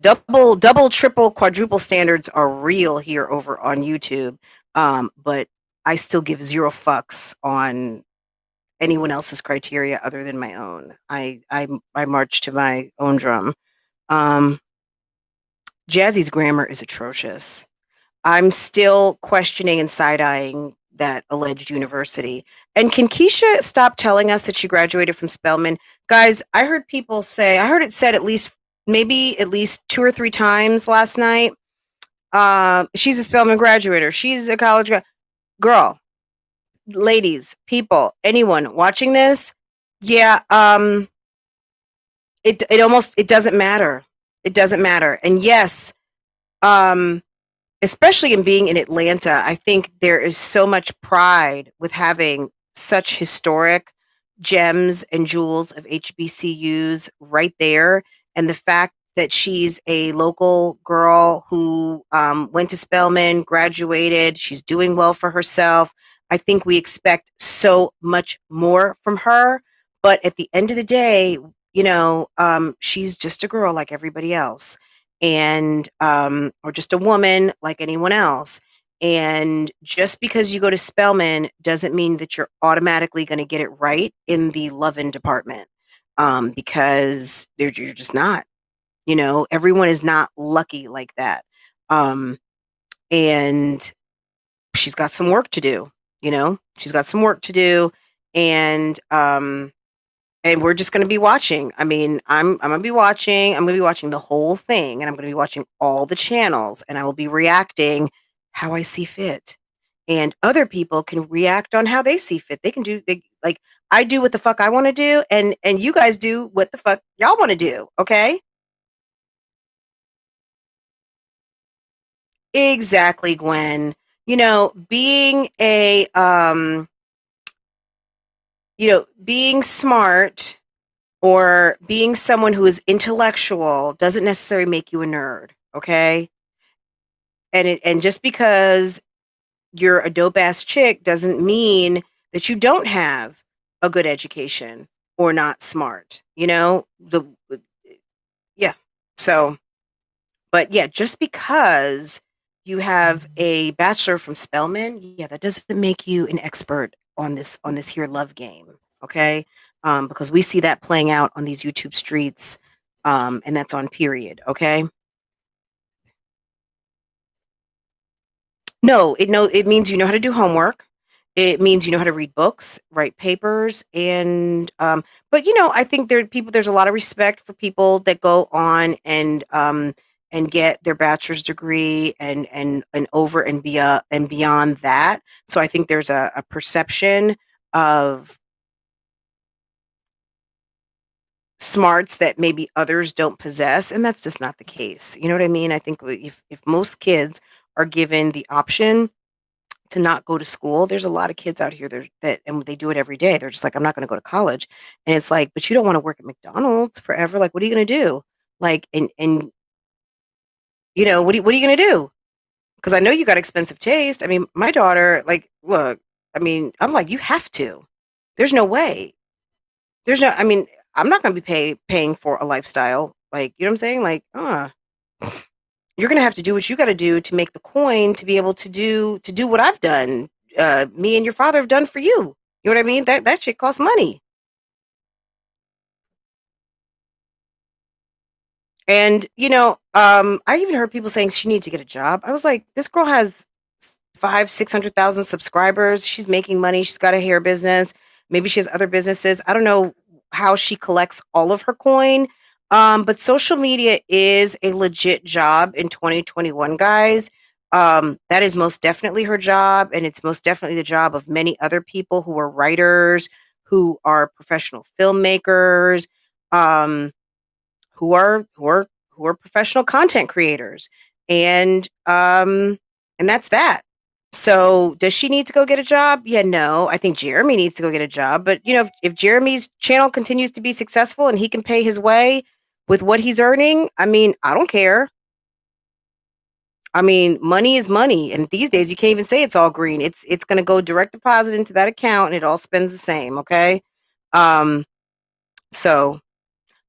double, triple, quadruple standards are real here over on YouTube. But I still give zero fucks on anyone else's criteria other than my own. I march to my own drum. Um, Jazzy's grammar is atrocious. I'm still questioning and side-eyeing that alleged university. And can Keesha stop telling us that she graduated from Spelman? Guys, I heard it said maybe at least 2 or 3 times last night. She's a Spelman graduator. She's a college girl. Ladies, people, anyone watching this, yeah, it doesn't matter. It doesn't matter. And yes, um especially in being in Atlanta, I think there is so much pride with having such historic gems and jewels of HBCUs right there. And the fact that she's a local girl who went to Spelman, graduated, she's doing well for herself. I think we expect so much more from her. But at the end of the day, she's just a girl like everybody else, and or just a woman like anyone else. And just because you go to Spelman doesn't mean that you're automatically going to get it right in the loving department, because you're just not. Everyone is not lucky like that. Um, and she's got some work to do. She's got some work to do, and we're just going to be watching. I mean, I'm going to be watching. I'm going to be watching the whole thing, and I'm going to be watching all the channels, and I will be reacting how I see fit. And other people can react on how they see fit. They can like I do what the fuck I want to do, and you guys do what the fuck y'all want to do. Okay? Exactly, Gwen. Being being smart or being someone who is intellectual doesn't necessarily make you a nerd, okay? And just because you're a dope ass chick doesn't mean that you don't have a good education or not smart. you know, the yeah. So, but yeah, just because you have a bachelor from Spelman, yeah, that doesn't make you an expert on this here love game, okay? Because we see that playing out on these YouTube streets, and that's on period, okay? No, it means you know how to do homework. It means you know how to read books, write papers, and but I think there's a lot of respect for people that go on and get their bachelor's degree and over and beyond that. So I think there's a perception of smarts that maybe others don't possess, and that's just not the case. You know what I mean? I think if most kids are given the option to not go to school. There's a lot of kids out here that and they do it every day. They're just like, I'm not going to go to college, and it's like, but you don't want to work at McDonald's forever. Like, what are you going to do? Like, and what are you going to do? Because I know you got expensive taste. I mean, my daughter, like, look, I mean, I'm like, you have to. There's no way. There's no. I mean, I'm not going to be paying for a lifestyle. Like, you know what I'm saying? Like, you're gonna have to do what you got to do to make the coin to be able to do what I've done. Me and your father have done for you. You know what I mean? That shit costs money. And I even heard people saying she needs to get a job. I was like, this girl has 600,000 subscribers. She's making money. She's got a hair business. Maybe she has other businesses. I don't know how she collects all of her coin. But social media is a legit job in 2021, guys. That is most definitely her job, and it's most definitely the job of many other people who are writers, who are professional filmmakers, um, who are professional content creators, and that's that. So, does she need to go get a job? Yeah, no. I think Jeremy needs to go get a job. But if Jeremy's channel continues to be successful and he can pay his way with what he's earning, I mean, I don't care. I mean, money is money, and these days you can't even say it's all green. It's going to go direct deposit into that account, and it all spends the same. Okay, um, so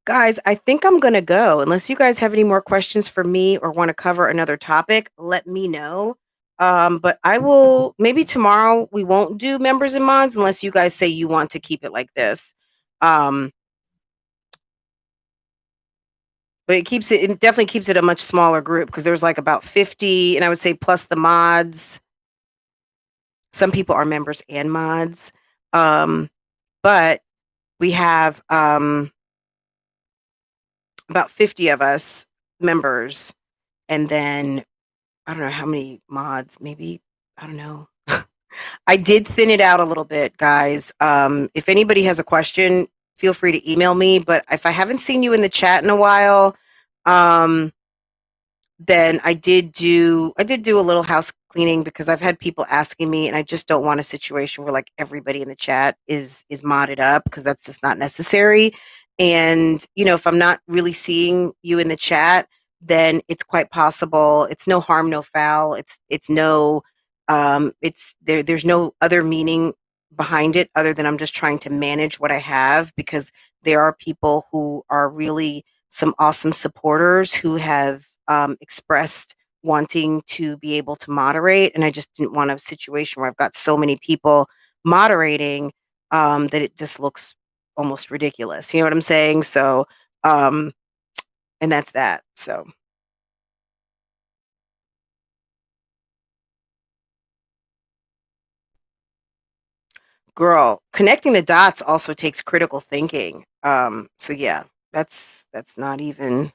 guys, I think I'm gonna go. Unless you guys have any more questions for me or want to cover another topic, let me know. But I will maybe tomorrow we won't do members and mods unless you guys say you want to keep it like this. Um, but it definitely keeps it a much smaller group because there's like about 50, and I would say plus the mods. Some people are members and mods. Um, but we have about 50 of us members, and then I don't know how many mods, maybe, I don't know. I did thin it out a little bit, guys. If anybody has a question, feel free to email me. But if I haven't seen you in the chat in a while, um, then I did do a little house cleaning because I've had people asking me, and I just don't want a situation where like everybody in the chat is modded up because that's just not necessary. And if I'm not really seeing you in the chat, then it's quite possible it's no harm, no foul. It's no there's no other meaning behind it other than I'm just trying to manage what I have because there are people who are really some awesome supporters who have expressed wanting to be able to moderate. And I just didn't want a situation where I've got so many people moderating that it just looks almost ridiculous. You know what I'm saying? So, um, and that's that. So, girl, connecting the dots also takes critical thinking. So yeah, that's not even.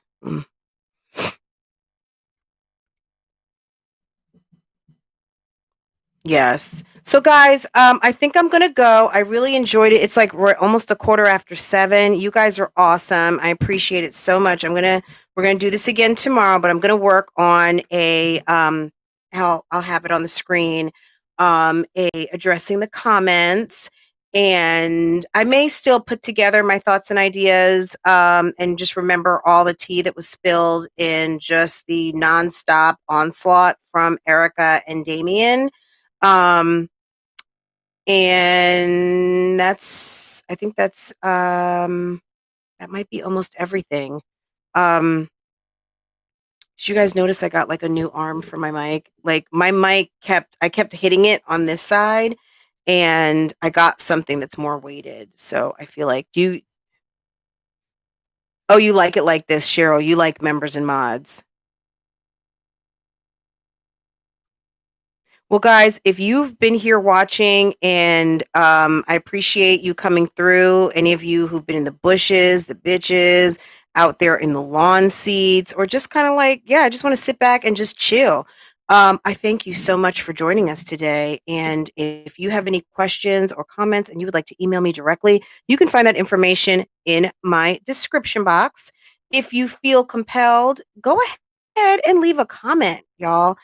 Yes. So guys, I think I'm gonna go. I really enjoyed it. It's like we're almost a quarter after 7. You guys are awesome. I appreciate it so much. We're gonna do this again tomorrow, but I'm gonna work on a I'll have it on the screen, a addressing the comments. And I may still put together my thoughts and ideas, and just remember all the tea that was spilled in just the nonstop onslaught from Erica and Damien. um, and I think that's that might be almost everything. Um, did you guys notice I got like a new arm for my mic? Like my mic I kept hitting it on this side and I got something that's more weighted. So I feel like oh, you like it like this, Cheryl. You like members and mods. Well, guys, if you've been here watching and I appreciate you coming through, any of you who've been in the bushes, the bitches, out there in the lawn seats, or just kind of like, yeah, I just want to sit back and just chill. I thank you so much for joining us today. And if you have any questions or comments and you would like to email me directly, you can find that information in my description box. If you feel compelled, go ahead and leave a comment, y'all.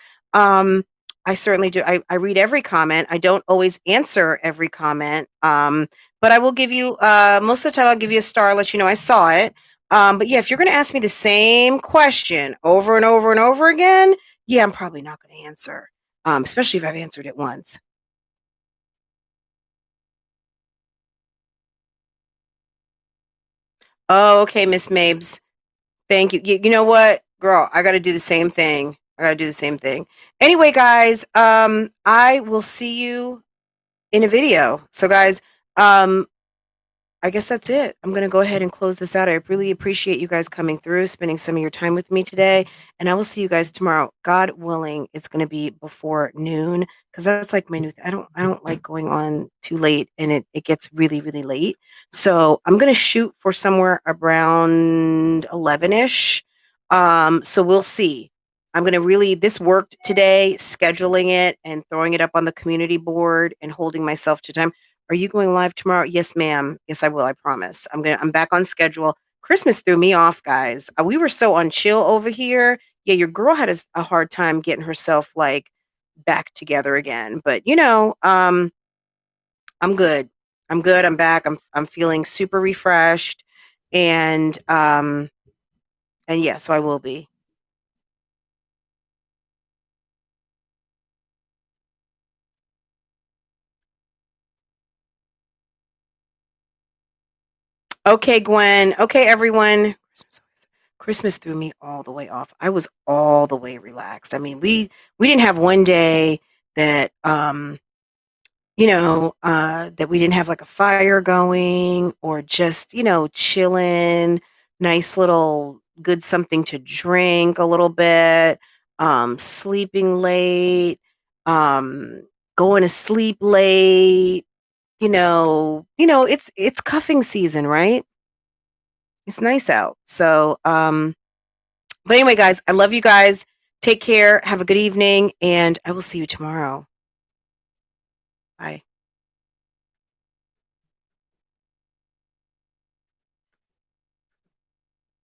I certainly do. I read every comment. I don't always answer every comment, but I will give you, most of the time, I'll give you a star, let you know I saw it. But yeah, if you're going to ask me the same question over and over and over again, yeah, I'm probably not going to answer, especially if I've answered it once. Oh, okay, Miss Mabes. Thank you. You know what, girl? I got to do the same thing. I got to do the same thing. Anyway, guys, I will see you in a video. So, guys, um, I guess that's it. I'm going to go ahead and close this out. I really appreciate you guys coming through, spending some of your time with me today. And I will see you guys tomorrow. God willing, it's going to be before noon because that's like my new I don't like going on too late and it gets really, really late. So I'm going to shoot for somewhere around 11ish. So we'll see. I'm going to really, this worked today, scheduling it and throwing it up on the community board and holding myself to time. Are you going live tomorrow? Yes, ma'am. Yes, I will. I promise. I'm back on schedule. Christmas threw me off, guys. We were so on chill over here. Yeah, your girl had a hard time getting herself like back together again. But I'm good. I'm good. I'm back. I'm feeling super refreshed. And yeah, so I will be. Okay, Gwen. Okay, everyone. Christmas threw me all the way off. I was all the way relaxed. I mean, we didn't have one day that that we didn't have like a fire going or just, chilling, nice little good something to drink a little bit, sleeping late, um going to sleep late, it's cuffing season, right? It's nice out. So, but anyway, guys, I love you guys. Take care. Have a good evening, and I will see you tomorrow. Bye.